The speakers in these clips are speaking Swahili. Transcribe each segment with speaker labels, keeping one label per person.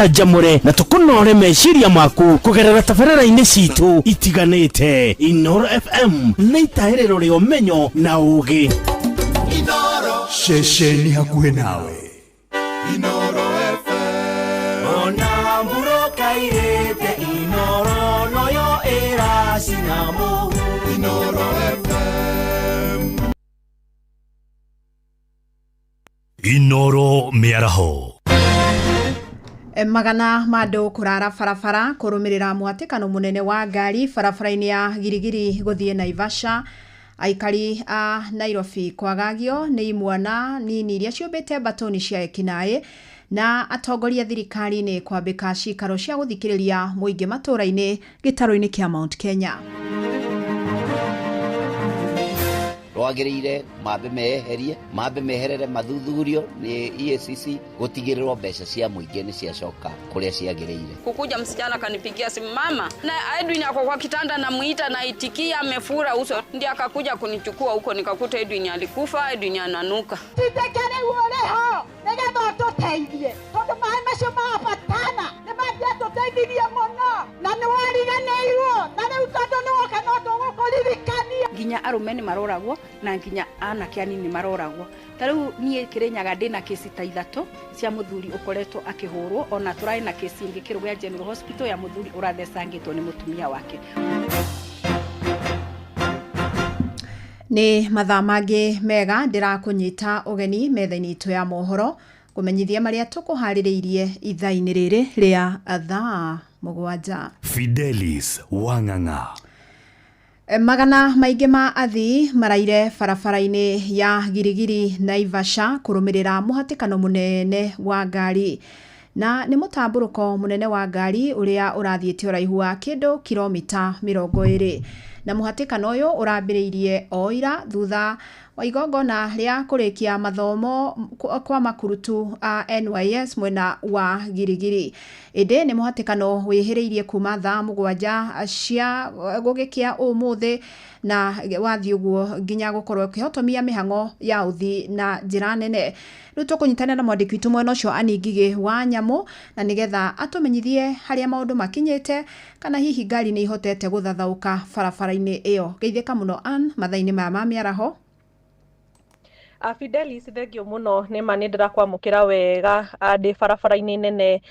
Speaker 1: tugucanjamure na tukunore meciria maku kugerera tabarĩra-inĩ citũ itiganĩte. Inooro FM nĩ itahĩrĩro rĩa ũmenyo na ũũgĩ.
Speaker 2: Inooro
Speaker 3: ceceni hakuhĩ nawe.
Speaker 2: Inooro FM
Speaker 4: ona mburoka irĩte Inooro noyo ĩracina mũhu.
Speaker 2: Inooro FM
Speaker 3: Inooro mĩaraho.
Speaker 5: Magana mando kurara barabara kurumirira muhatikano munene wa ngari barabara-inĩ ya Girigiri guthie Naivasha. Aikari a Nairobi kwagagio nĩ imwana nini iria ciũmbĩte batoni cia ekinaĩ na atongoria thirikari-inĩ kwambĩka cikaro cia gũthikĩrĩria mũingĩ matũra-inĩ gĩtaro-inĩ kĩa Mount Kenya.
Speaker 6: Rwagĩrĩire mambe meherere mathuthurio nĩ EACC gũtigĩrĩrwo mbeca cia mũingĩ nĩ ciacoka kũrĩa ciagĩrĩire.
Speaker 7: Kukuja msichana kanipigia simu, mama na Edwin ako kwa kitanda, na muita na itikia amefura uso, ndiye akakuja kunichukua huko, nikakuta Edwin alikufa, Edwin ananuka.
Speaker 8: Titekere uoleho nĩgetha tũteithie tondũ maĩ macio mabatana nĩ mangĩa tũteithĩrie mũno na nĩ wariganĩirwo na rĩu tondũ nĩ woka no tũgũkũririkania.
Speaker 9: Nginya arume nĩ maroragwo na nginya anake anini nĩ maroragwo. Tarĩu niĩ Kĩrĩnyaga ndĩna kesi ta 3 cia mũthuri ũkoretwo akĩhũrwo, ona tũrarĩ na kesi ingĩ Kĩrũgĩa General Hospital ya mũthuri ũrathecangĩtwo nĩ mũtumia wake.
Speaker 5: Nĩ mathaa mangĩ mega ndĩrakũnyita ũgeni metha-inĩ itũ ya mohoro kũmenyithia marĩa tũkũharĩrĩirie ithaa-inĩ rĩrĩ rĩa thaa 7.
Speaker 3: Fidelis Wang'ang'a.
Speaker 5: Magana maingĩ ma athii maraire barabara-inĩ ya Girigiri Naivasha kũrũmĩrĩra mũhatĩkano mũnene wa ngari, na nĩ mũtambũrũko mũnene wa ngari ũrĩa ũrathiĩte ũraihu wa kĩndũ kilomita 20, na mũhatĩkano ũyũ ũrambĩrĩirie o ira thutha wa igongona rĩa kũrĩkia mathomo kwa makurutu a NYS mwena wa Girigiri. Ĩndĩ nĩ mũhatĩkano wĩhĩrĩirie kuma thaa 7 cia gũgĩkia ũmũthĩ na wathiĩ ũguo nginya gũkorwo ũkĩhotomia mĩhang'o ya ũthi na njĩra nene. Rĩu tũkũnyitanĩra na mwandĩki witũ mwena ũcio Ann Ngigĩ wa Nyamũ na nĩgetha atũmenyithie harĩa maũndũ makinyĩte kana hihi ngari nĩ ihotete gũthathaũka barabara-inĩ ĩyo. Geithĩka mũno Ann mathaa-inĩ maya ma mĩaraho.
Speaker 10: Fidelis thengio muno nĩma nĩ ndĩrakwamũkĩra wega ndĩ barabara-inĩ nene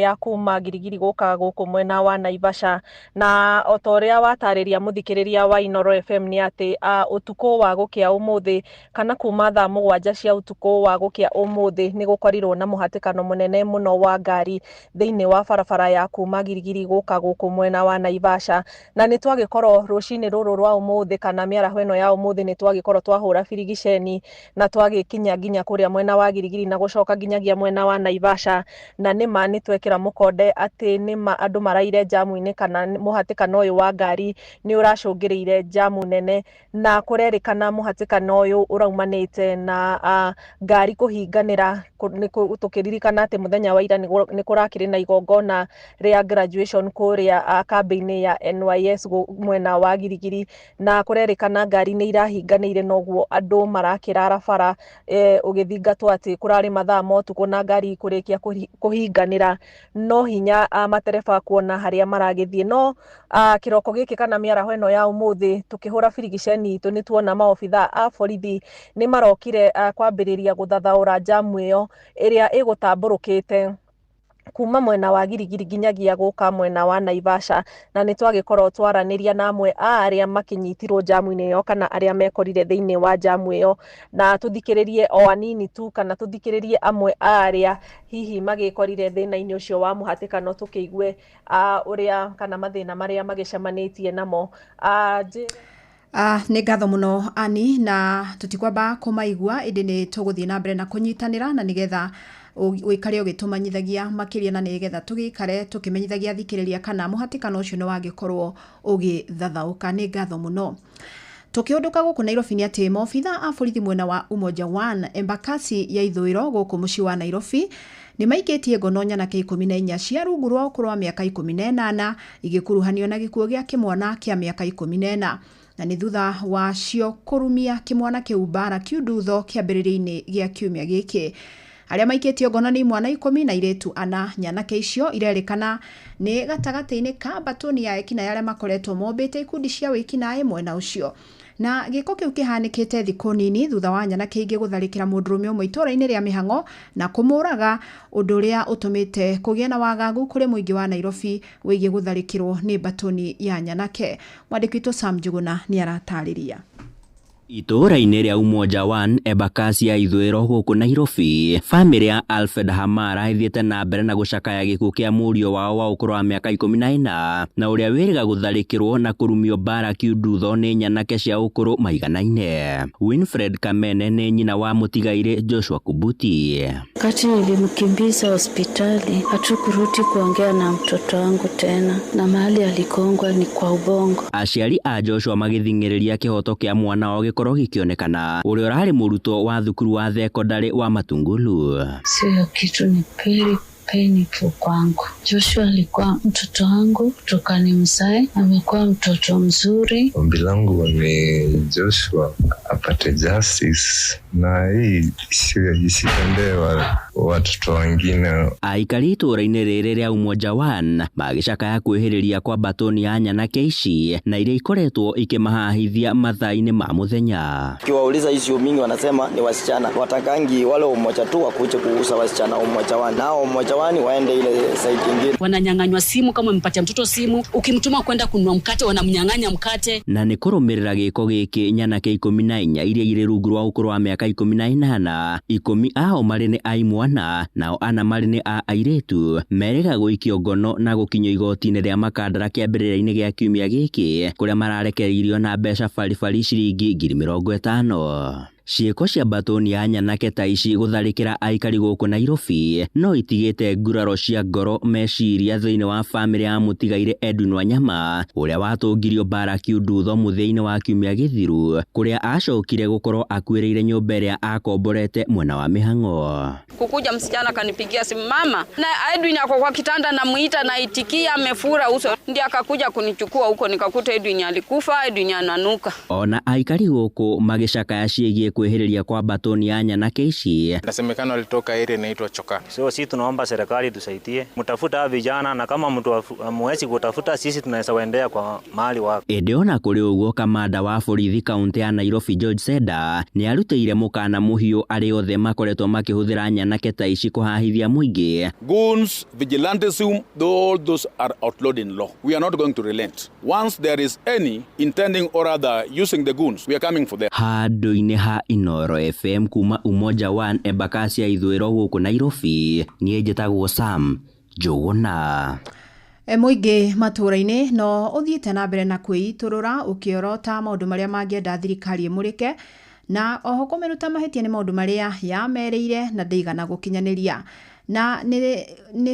Speaker 10: ya kuma Girigiri gũka gũkũ mwena wa Naivasha, na o ta ũrĩa watarĩria mũthikĩrĩria wa Inooro FM nĩ atĩ ũtukũ wa gũkĩa ũmũthĩ kana kuma thaa 7 cia ũtukũ wa gũkĩa ũmũthĩ nĩ gũkorirwo na mũhatĩkano mũnene mũno wa ngari thĩinĩ wa barabara ya kuma Girigiri gũka gũkũ mwena wa Naivasha, na nĩ twagĩkorwo rũcinĩ rũrũ rwa ũmũthĩ kana mĩaraho ĩno ya ũmũthĩ nĩ twagĩkorwo twahũra birigiceni na twagĩkinya nginya kũrĩa mwena wa Girigiri na gũcoka nginyagia mwena wa Naivasha, na nĩma nĩ twekĩra mũkonde atĩ nĩma andũ maraire jamu-inĩ kana mũhatĩkano ũyũ wa ngari nĩ ũracũngĩrĩire jamu nene, na kũrerĩkana mũhatĩkano ũyũ ũraumanĩte na ngari kũhinganĩra. Tũkĩririkana atĩ mũthenya wa ira nĩ kũrakĩrĩ na igongona rĩa graduation kũrĩa kambĩ-inĩ ya NYS mwena wa Girigiri, na kũrerĩkana ngari nĩ irahinganĩire noguo andũ marakĩrara bara ũgĩthingatwo atĩ kũrarĩ mathaa ma ũtukũ na ngari kũrĩkia kũhinganĩra no hinya matereba kuona harĩa maragĩthiĩ. No kĩroko gĩkĩ kana mĩaraho ĩno ya ũmũthĩ tũkĩhũra birigiceni itũ nĩ tuona maobithaa a borithi nĩ marokire kwambĩrĩria gũthathaũra jamu ĩyo ĩrĩa ĩgũtambũrũkĩte kuma mwena wa Girigiri nginyagia gũka mwena wa Naivasha, na nĩ twagĩkorwo twaranĩria na amwe arĩa makĩnyitirwo jamu-inĩ ĩyo kana arĩa mekorire thĩinĩ wa jamu ĩyo, na tũthikĩrĩrie o anini tu kana tũthikĩrĩrie amwe arĩa hihi magĩkorire thĩna-inĩ ũcio wa mũhatĩkano tũkĩigue ũrĩa kana mathĩna marĩa magĩcemanĩtie namo.
Speaker 5: Nĩ ngatho mũno Ani, na tũtikwamba kũmaigua ĩndĩ nĩ tũgũthiĩ na mbere na kũnyitanĩra na nĩgetha ũikare ũgĩtũmenyithagia makĩria na nĩgetha tũgĩikare tũkĩmenyithagia thikĩrĩria kana mũhatĩkano ũcio nĩ wagĩkorwo ũgĩthathaũka. Nĩ ngatho mũno. Tukiunduka guku Nairobi ni ati maobitha a borithi mwena wa Umoja 1 Embakasi ya ithũĩro guku muciĩ wa Nairobi ni maikitie ngono nyanake 14 cia rungu rwa ũkũrũ wa mĩaka 18 igĩkuruhanio na gĩkuũ gĩa kĩmwana kĩa mĩaka 14, na ni thutha wacio kũrumia kĩmwana kĩu bara kiundutho kĩambĩrĩria-inĩ gĩa kiumia gĩkĩ. Haria maikĩtio ngono nĩ mwana 10 na iretu ana. Nyanake icio irerĩkana nĩ gatagati-inĩ ka batoni ya ekina yaria makoretwo mombĩte ikundi cia wĩkinaĩ mwena ũcio. Na gĩko kĩu kĩhanĩkĩte thikũ nini thutha wa nyanake ingĩ gũtharĩkĩra mũndũrũme ũmwe itũũra-inĩ rĩa Mĩhang'o na kũmũraga, ũndũ ũrĩa ũtũmĩte kũgĩe na wagagu kũrĩ mũingĩ wa Nairobi wĩgiĩ gũtharĩkĩrwo nĩ batoni ya nyanake. Mwandĩki witũ Sam Njuguna nĩ aratarĩria.
Speaker 11: Itũũra-inĩ rĩa Umoja 1 Embakasi ya ithũĩro gũkũ Nairobi, famĩlĩ ya Alfred Hamara ithiĩte na mbere na gũcakaya gĩkuũ kĩa mũriũ wao wa ũkũrũ wa mĩaka 14 na ũrĩa wĩrĩga gũtharĩkĩrwo na kũrumio mbara kiundutho nĩ nyanake cia ũkũrũ maiganaine. Winfred Kamene nĩ nyina wa mũtigairĩ Joshua Kubuti.
Speaker 12: Wakati nilimkimbiza hospitali, hatukurudi kuongea na mtoto wangu tena, na mahali alikongwa ni kwa ubongo.
Speaker 11: Aciari a Joshua magĩthing'ĩrĩria kĩhoto kĩa mwana wao gĩkorwo gĩkĩonekana, ũrĩa ũrarĩ mũrutwo wa thukuru wa thekondarĩ wa Matungulu.
Speaker 12: Sio kitu ni painful kwangu. Joshua alikuwa mtoto wangu kutoka nimzae, amekuwa mtoto mzuri.
Speaker 13: Ombi langu ni Joshua apate justice na hii isitendee watoto wengine.
Speaker 11: Aikari itũũra-inĩ rĩrĩ rĩa Umoja 1 magĩcakaya kwĩhĩrĩria kwa batoni ya nyanake ici na iria ikoretwo ikĩmahahithia mathaa-inĩ ma mũthenya.
Speaker 14: Kiwauliza hizo mingi wanasema ni wasichana, watakangi wale Umoja tu wakuje kuuza wasichana Umoja 1, nao Umoja 1 waende ile side nyingine.
Speaker 15: Wananyang'anywa simu, kama umempatia mtoto simu, ukimtuma kwenda kununua mkate wanamnyang'anya mkate.
Speaker 11: Na nĩ kũrũmĩrĩra gĩko gĩkĩ nyanake 14 iria irĩ rungu rwa ũkũrũ wa mĩaka 18, 10 ao marĩ nĩ a imwana nao ana marĩ nĩ a airĩtu, merĩga gũikio ngono na gũkinyio igoti-inĩ rĩa Makandara kĩambĩrĩria-inĩ gĩa kiumia gĩkĩ, kũrĩa mararekereirio na mbeca baribari ciringi 50,000. Ciĩko cia batoni ya nyanake ta ici gũtharĩkĩra aikari gũkũ Nairobi no itigĩte nguraro cia ngoro meciria thĩinĩ wa famĩlĩ ya mũtigairĩ Edwin Wanyama ũrĩa watũngirio mbara kiundutho mũthia-inĩ wa kiumia gĩthiru, kũrĩa acokire gũkorwo akuĩrĩire nyũmba ĩrĩa akomborete mwena wa Mĩhang'o.
Speaker 7: Kukuja msichana kanipigia simu, mama na Edwin ako kwa kitanda, na muita na itikia amefura uso, ndiye akakuja kunichukua huko, nikakuta Edwin alikufa, Edwin ananuka.
Speaker 11: Ona aikari gũkũ magĩcakaya ciĩgiĩ kwĩhĩrĩria kwa batoni ya nyanake ici.
Speaker 16: Nasemekana walitoka area inaitwa Choka.
Speaker 17: So sisi tunaomba serikali tusaidie, mtafuta vijana, na kama mtu amwezi kutafuta, sisi tunaweza waendea kwa mahali wako.
Speaker 11: Ona kũrĩ ũguo, kamanda wa borithi kaunti ya Nairobi George Seda nĩ arutĩire mũkana mũhiũ arĩ othe makoretwo makĩhũthĩra nyanake ta ici kũhahithia mũingĩ.
Speaker 18: Goons, vigilantism, all those are outlawed in law. We are not going to relent. Once there is any intending or other using the goons, we are coming for them.
Speaker 11: Handũ-inĩ ha Inoro FM kuma Umoja 1 Embakasi ya ithũĩro gũkũ Nairobi, niĩ njĩtagwo Sam Njuguna.
Speaker 5: Mũingĩ matũũra-inĩ no ũthiĩte na mbere na kwĩitũrũra ũkĩorota maũndũ marĩa mangĩenda thirikari ĩmũrĩke, na oho kũmĩruta mahĩtia nĩ maũndũ marĩa yamerĩire na ndaigana gũkinyanĩria. Na nĩ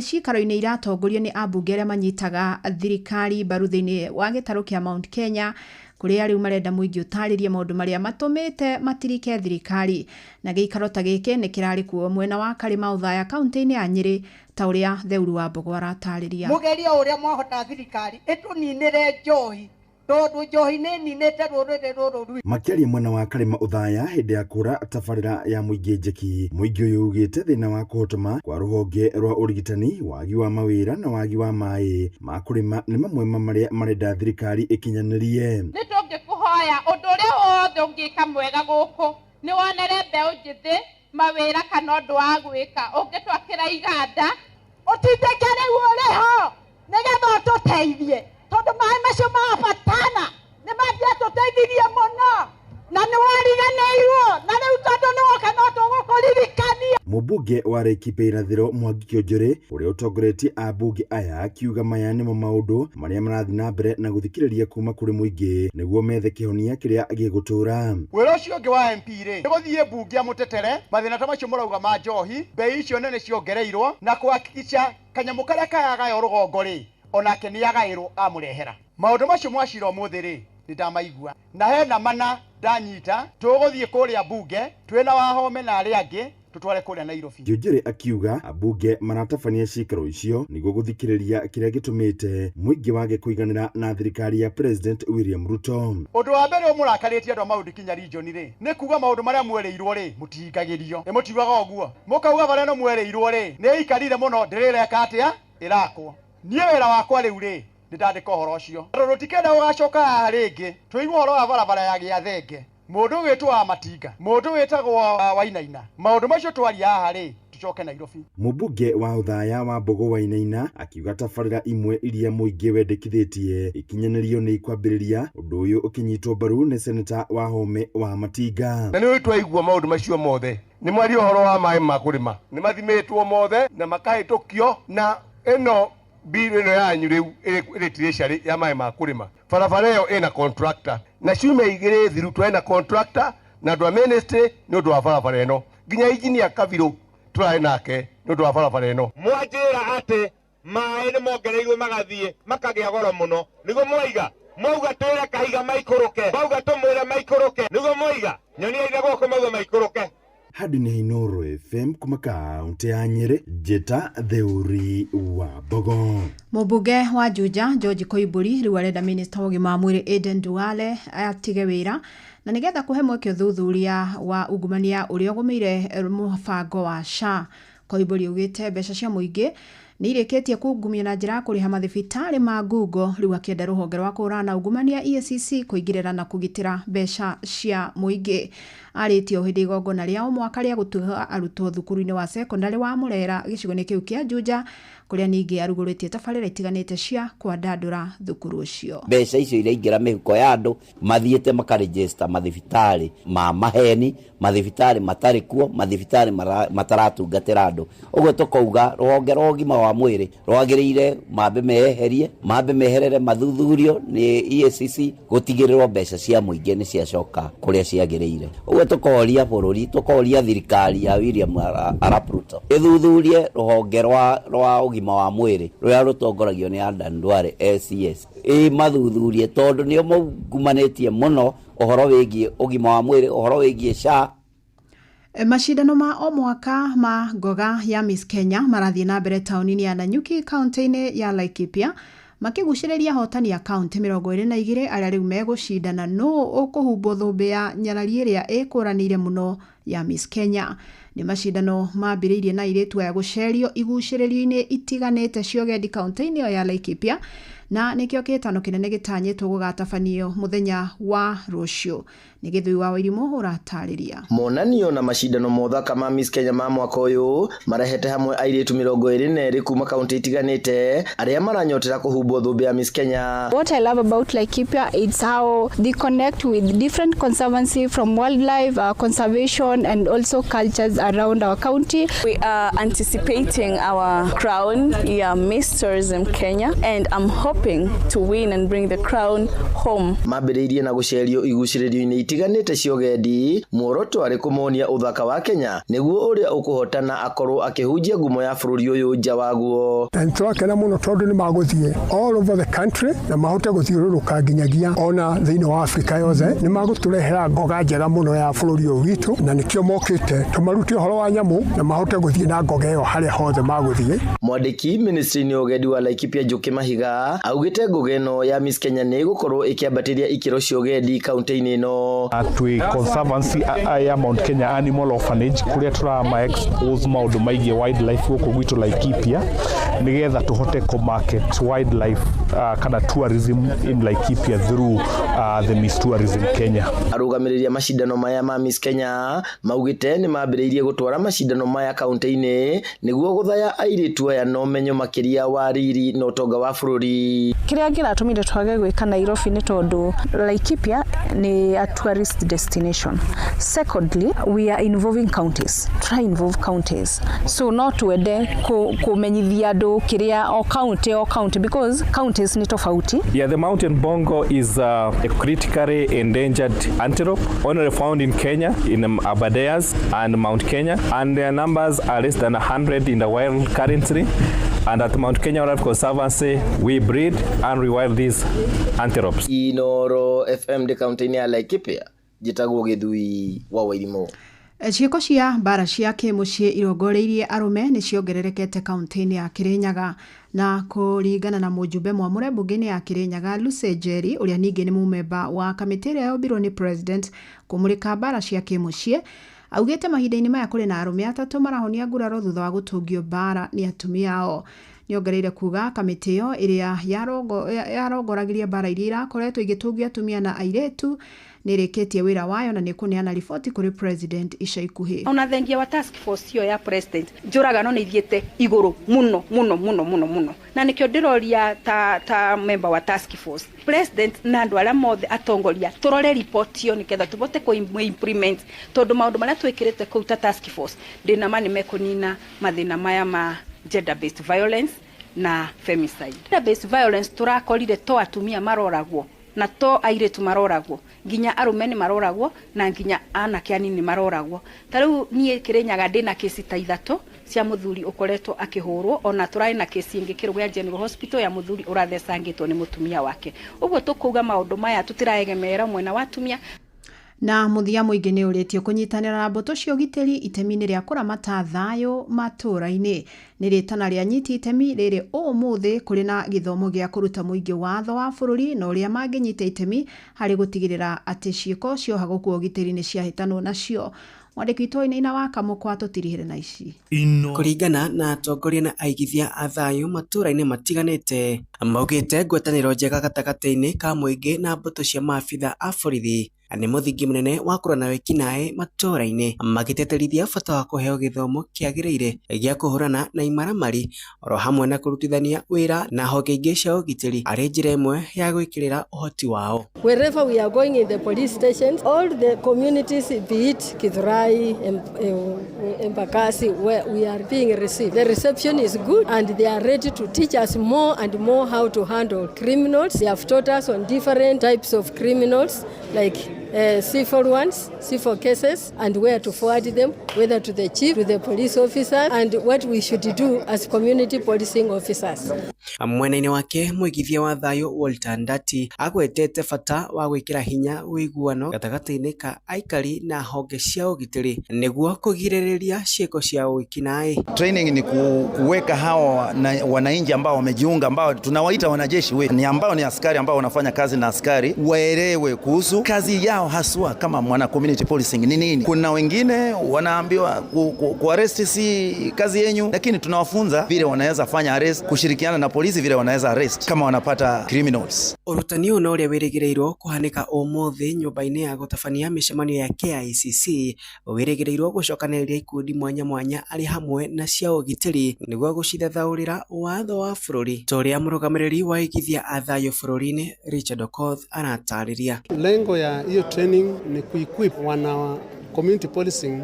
Speaker 5: cikaro-inĩ iratongorio nĩ ambunge arĩa manyitaga thirikari mbaru thĩinĩ wa gĩtarũ kĩa Mount Kenya, kũrĩa rĩu marenda mũingĩ ũtarĩrie maũndũ marĩa matũmĩte matirike thirikari. Na gĩikaro ta gĩkĩ nĩ kĩrarĩ kuo mwena wa Karĩma Ũthaya kaunti-inĩ ya Nyĩrĩ, ta ũrĩa Theuru wa Mbogo aratarĩria.
Speaker 8: Mũgeria ũrĩa mwahota thirikari ĩtũninĩre njohi, tondũ njohi nĩ ninĩte rũrĩrĩ rũrũ.
Speaker 19: Makĩaria mwena wa Karĩma Ũthaya hĩndĩ ya kũra tabarĩra ya mũingĩ njeki, mũingĩ ũyũ ugĩte thĩna wa kũhotoma kwa rũhonge rwa ũrigitani, wagi wa mawĩra na wagi wa maĩ ma kũrĩma nĩ mamwe marĩa marenda thirikari ĩkinyanĩrie.
Speaker 8: Nĩ tũngĩkũhoya ũndũ ũrĩa wothe ũngĩka mwega gũkũ, nĩ wonere mbeũ njĩthĩ mawĩra kana ũndũ wa gwĩka, ũngĩtwakĩra iganda ũtindĩke rĩu ũrĩ ho nĩgetha ũtũteithie, tondũ maĩ macio mabatana nĩ mangĩatũteithirie mũno na nĩ wariganĩirwo, na rĩu tondũ nĩ woka no tũgũkũririkania. Mũmbunge wa Laikipia irathĩro Mwangi Kĩonjũrĩ ũrĩa ũtongoretie ambunge aya akiuga maya nĩmo maũndũ marĩa marathiĩ na mbere na gũthikĩrĩria kuma kũrĩ mũingĩ nĩguo methe kĩhonia kĩrĩa gĩgũtũra.
Speaker 20: Wĩra ũcio ũngĩ wa MP nĩ gũthiĩ mbunge amũtetere mathĩna ta macio mũrauga ma njohi, mbei icio nene ciongereirwo na kũhakikica kanyamũ karĩa kayagayo rũgongo rĩ onake nĩ yagaĩrwo amũrehera. Maũndũ macio mwacira ũmũthĩ rĩ ndamaigua, na hena mana ndanyita, tũgũthiĩ kũrĩa mbunge twĩna Wahome na arĩa angĩ tutware kule Nairobi.
Speaker 19: Njũjĩrĩ akiuga ambunge maratabania cikaro icio nĩguo gũthikĩrĩria kĩrĩa gĩtũmĩte mũingĩ wage kũiganĩra na thirikari ya President William Ruto.
Speaker 20: Ũndũ wa mbere ũmũrakarĩtie andũ a Mount Kenya region rĩ nĩ kuga maũndũ marĩa mwerĩirwo rĩ mũtingagĩrio. Nĩ mũtiugaga ũguo. Mũkauga barĩa no mwerĩirwo rĩ nĩ ikarire mũno ndĩrĩreka atĩa ĩrakwo. Niĩ wĩra wakwa rĩu rĩ ndandĩka ũhoro ũcio. Tondũ tikenda ũgacoka haha rĩngĩ tũigua ũhoro wa barabara ya Gĩathenge. Mũndũ wĩtwo wa Matinga, mũndũ wĩtagwo Wainaina. Maũndũ macio twaria haha rĩ tucoke Nairobi.
Speaker 19: Mũmbunge wa Uthaya wa Mbogo Wainaina akiuga tabarĩra imwe iria mũingĩ wendekithĩtie ikinyanĩrio nĩ ikwambĩrĩria ũndũ ũyũ ũkinyitwo mbaru nĩ seneta wa Home wa Matinga.
Speaker 21: Na nĩ twaigua maũndũ macio mothe nĩ mwario ũhoro wa maĩ ma kũrĩma nĩ mathimĩtwo mothe na makahĩtũkio na ĩno bili ĩno yanyu rĩu ĩrĩ treasury ya maĩ ma kũrĩma. Barabara ĩyo ĩna contractor na ciumia igĩrĩ thiru twena contractor na andũ a ministry nĩ ũndũ wa barabara ĩno nginya engineer Kabiru tũrarĩ nake nĩ ũndũ wa barabara ĩno.
Speaker 22: Mwanjĩra atĩ maĩ nĩ mongereirwo magathiĩ makagĩa goro mũno nĩguo mwauga twĩre kahiga maikũrũke mwauga tũmwĩre maikũrũke nĩguo mwaiga nyonia ire gwoko mauga maikũrũke.
Speaker 19: Hadi ni Inoro FM kuma kaunti ya Nyeri, Jeta Theuri wa Mbogo.
Speaker 5: Mũmbunge wa Juja George Koimburi rĩu arenda minister wa ũgima wa mwĩrĩ Aden Duale atige wĩra na nĩgetha kũhe mweke ũthuthuria wa ungumania ũrĩa ũgũmĩire mũbango wa SHA. Koimburi ugĩte mbeca cia mũingĩ nĩ irĩkĩtie kungumio na njĩra kũrĩha mathibitarĩ ma Google rĩu akĩenda rũhonge rwa kũrana ungumania EACC kũingĩrĩra na kũgitĩra mbeca cia mũingĩ. Arĩtio hĩndĩ igongona rĩa mwaka rĩa gũtuga arutwo thukuru-inĩ wa secondary wa Murera gĩcigo-inĩ kĩu kĩa Juja kũrĩa ningĩ arugũrĩtie tabarĩra itiganĩte cia kwandandũra thukuru ũcio.
Speaker 6: Mbeca icio iraingĩra mĩhuko ya andũ mathiĩte makaregister mathibitarĩ ma maheni, mathibitarĩ matarĩ kuo, mathibitarĩ mataratungatĩra andũ. Ũguo tũkauga rũhonge rwa ũgima wa mwĩrĩ rwagĩrĩire mambe meherere mathuthurio nĩ EACC gũtigĩrĩrwo mbeca cia mũingĩ nĩ ciacoka kũrĩa ciagĩrĩire. Ũguo tũkoria bũrũri, tũkoria thirikari ya William Arap Ruto ĩthuthurie rũhonge rwa ũgima wa mwĩrĩ rũrĩa rũtongoragio nĩ Aden Duale SCS mathuthurie tondũ nĩo maugumanĩtie mũno ũhoro wĩgiĩ ũgima wa mwĩrĩ, ũhoro wĩgiĩ SHA.
Speaker 5: Mashindano ma o mwaka ma ngoga ya Miss Kenya marathiĩ na mbere taũni-inĩ ya Nanyuki kaunti-inĩ ya Laikipia makĩgucĩrĩria hotani ya kaunti 22 arĩa rĩu megũcindana no ũkũhumbwo thũmbĩ ya nyarari ĩrĩa ĩkũranĩire mũno ya Miss Kenya. Nĩ mashindano mambĩrĩirie na airĩtu aya gũcerio igucĩrĩrio-inĩ itiganĩte cia ũgendi kaunti-inĩ ya Laikipia na nĩkĩo kĩtano kĩnene gĩtanyĩtwo gũgatabanio mũthenya wa rũciũ. Nĩ Gĩthui wa Wairimũ ũratarĩria.
Speaker 14: Monanio na mashindano mothaka ma Miss Kenya ma mwaka ũyũ marehete hamwe airĩtu 22 kuma kaunti itiganĩte arĩa maranyotera kũhumbwo thũmbĩ ya Miss Kenya.
Speaker 23: What I love about Laikipia is how they connect with different conservancy from wildlife conservation and also cultures around our county.
Speaker 24: We are anticipating our crown, Miss Tourism Kenya, and I'm hoping to win and bring the crown home.
Speaker 14: Mambĩrĩirie na gũcerio igucĩrĩrio-inĩ itiganĩte cia ũgendi, muoroto arĩ kũmonia ũthaka wa Kenya nĩguo ũrĩa ũkũhotana akorwo akĩhunjia ngumo ya bũrũri ũyũ nja waguo.
Speaker 25: Tũrakena mũno tondũ nĩ magũthiĩ all over the country na mahote gũthiũrũrũka nginyagia ona thĩinĩ wa Afrika yothe. Nĩ magũtũrehera ngoga njega mũno ya bũrũri ũyũ witũ na nĩkĩo mokĩte tũmarute ũhoro wa nyamũ na mahote gũthiĩ na ngoga ĩyo harĩa hothe magũthiĩ.
Speaker 14: Mwandĩki ministry-inĩ ya ũgendi wa Laikipia Njũkĩ Mahiga augĩte ngoga ĩno ya Miss Kenya nĩ gũkorwo ĩkĩambatĩria ikĩro cia ũgendi kaunti-inĩ ĩno.
Speaker 26: Atwi conservancy ya Mount Kenya Animal Orphanage kuria turama expose maundu maigie wildlife gũkũ gwitũ Laikipia nigetha tuhote ko market wildlife kana tourism in Laikipia through the Miss Tourism Kenya.
Speaker 14: Arũgamĩrĩria mashindano maya ma Miss Kenya maugĩte nĩ mambĩrĩirie gũtwara mashindano maya kaunti-inĩ nĩguo gũthaya airĩtu aya na ũmenyo makĩria wa riri na ũtonga wa bũrũri.
Speaker 23: Kĩrĩa kĩratũmire twage gwĩka Nairobi nĩ tondũ Laikipia nĩ a tourist destination. Secondly, we are involving counties. Try involve counties. So not wede kumenyithia andũ kĩrĩa o county because counties ni tofauti.
Speaker 26: Yeah, the mountain bongo is a critically endangered antelope only found in Kenya in Aberdares and Mount Kenya, and their numbers are less than 100 in the wild currently. And at Mount Kenya Wildlife Conservancy, we breed and rewild these antelopes.
Speaker 14: Inoro FM de kaunti ya Laikipia, jitagwo Githui wa Wairimũ.
Speaker 5: Ciĩko cia mbara cia kĩmũciĩ irongoreirie arũme nĩ ciongererekete kaunti-inĩ ya Kirinyaga na kũringana na mũjumbe mwamũre mbunge-inĩ ya Kirinyaga Lucy Njeri ũrĩa ningĩ nĩ mũmemba wa kamĩtĩ ĩrĩa yombirwo nĩ president kũmũrĩka mbara cia kĩmũciĩ augĩte mahinda-inĩ maya kũrĩ na arũme atatũ marahonia nguraro thutha wa gũtũngio mbara nĩ atumia ao. Nĩongereire kuga kamĩtĩ ĩyo ĩrĩa yarongoragirie mbara iria irakoretwo igĩtũngio atumia na airĩtu nĩrĩkĩtie wĩra wayo na nĩkũneana riboti kũrĩ president ica ikuhĩ.
Speaker 1: Ona thengia wa task force yo ya president njũragano nĩ ithiĩte igũrũ mũno na nĩkĩo ndĩroria ta member wa task force president na andũ arĩa mothe atongoria tũrore ripoti yo nĩgetha tũbote implement tondũ maũndũ marĩa twĩkĩrĩte kũu ta task force ndĩna ma nĩ mekũnina mathĩna maya ma gender based violence na femicide. Gender based violence tũrakorire to atumia maroragwo na to airĩtu maroragwo nginya arũme nĩ maroragwo na nginya anake anini maroragwo. Tarĩu niĩ Kirinyaga ndĩna kesi ta ithatũ cia mũthuri ũkoretwo akĩhũrwo ona tũrarĩ na kesi ingĩ Kĩrũgũya General Hospital ya mũthuri ũrathecangĩtwo nĩ mũtumia wake. Ũguo tũkuga maũndũ maya tũtiraegemera mwena wa atumia.
Speaker 5: Na muthia muingĩ nĩ ũrĩtio kũnyitanĩra na mbũtũ cia ũgitĩri itemi-inĩ rĩa kũramata thayũ matũũra-inĩ. Nĩ rĩtana rĩa nyiti itemi rĩrĩ ũmũthĩ kũrĩ na gĩthomo gĩa kũruta mũingĩ watho wa bũrũri na ũrĩa mangĩnyita itemi harĩ gũtigĩrĩra atĩ ciĩko cia ũhagũku wa ũgitĩri nĩ ciahĩtanwo nacio. Mwandĩki witũ Ina wa Kamũkwa tũtirihĩre na ici.
Speaker 2: Kũringana na atongoria na aigithia a thayũ matũũra-inĩ matiganĩte maugĩte ngwatanĩro njega gatagatĩ-inĩ ka mũingĩ na mbũtũ cia maabitha a borithi nĩ mũthingi mũnene wa kũrana wĩkinaĩ matũũra-inĩ magĩteterithia bata wa kũheo gĩthomo kĩagĩrĩire gĩa kũhũrana na imaramari oro hamwe na kũrutithania wĩra na honge ingĩ cia ũgitĩri arĩ njĩra ĩmwe ya gwĩkĩrĩra ũhoti wao.
Speaker 3: Wherever we are going in the police stations, all the communities, be it Githurai, Embakasi, where we are being received, the reception is good and they are ready to teach us more and more how to handle criminals. They have taught us on different types of criminals like civil ones, civil cases, and where to forward them, whether to the chief, to the police officer, and what we should do as community policing officers.
Speaker 2: Mwena-inĩ wake mũigithia wa thayũ Walter Ndati agwetete bata wa gwĩkĩra hinya wĩiguano gatagatĩ-inĩ ka aikari na honge cia ũgitĩri nĩguo kũgirĩrĩria ciĩko cia wĩkinaĩ.
Speaker 4: Training ni kuweka hawa wananchi ambao wamejiunga ambao tunawaita wanajeshi ni ambao ni askari ambao wanafanya kazi na askari waelewe kuhusu kazi yao haswa kama mwana community policing ni nini. Kuna wengine wanaambiwa kuarrest si kazi yenyu, lakini tunawafunza vile wanaweza fanya arrest, kushirikiana na polisi vile wanaweza arrest kama wanapata criminals.
Speaker 2: Urutani ũyũ no ũrĩa wĩrĩgĩrĩirwo kũhanĩka ũmũthĩ nyũmba-inĩ ya gũtabania mĩcemanio ya KICC wĩrĩgĩrĩirwo gũcokanĩrĩria ikundi mwanya mwanya arĩ hamwe na cia ũgitĩri nĩguo gũcithathaũrĩra watho wa bũrũri ta ũrĩa mũrũgamĩrĩri wa aigithia a thayũ bũrũri-inĩ Richard Okoth anatarĩria.
Speaker 9: Lengo ya hiyo training ni kuequip wana community policing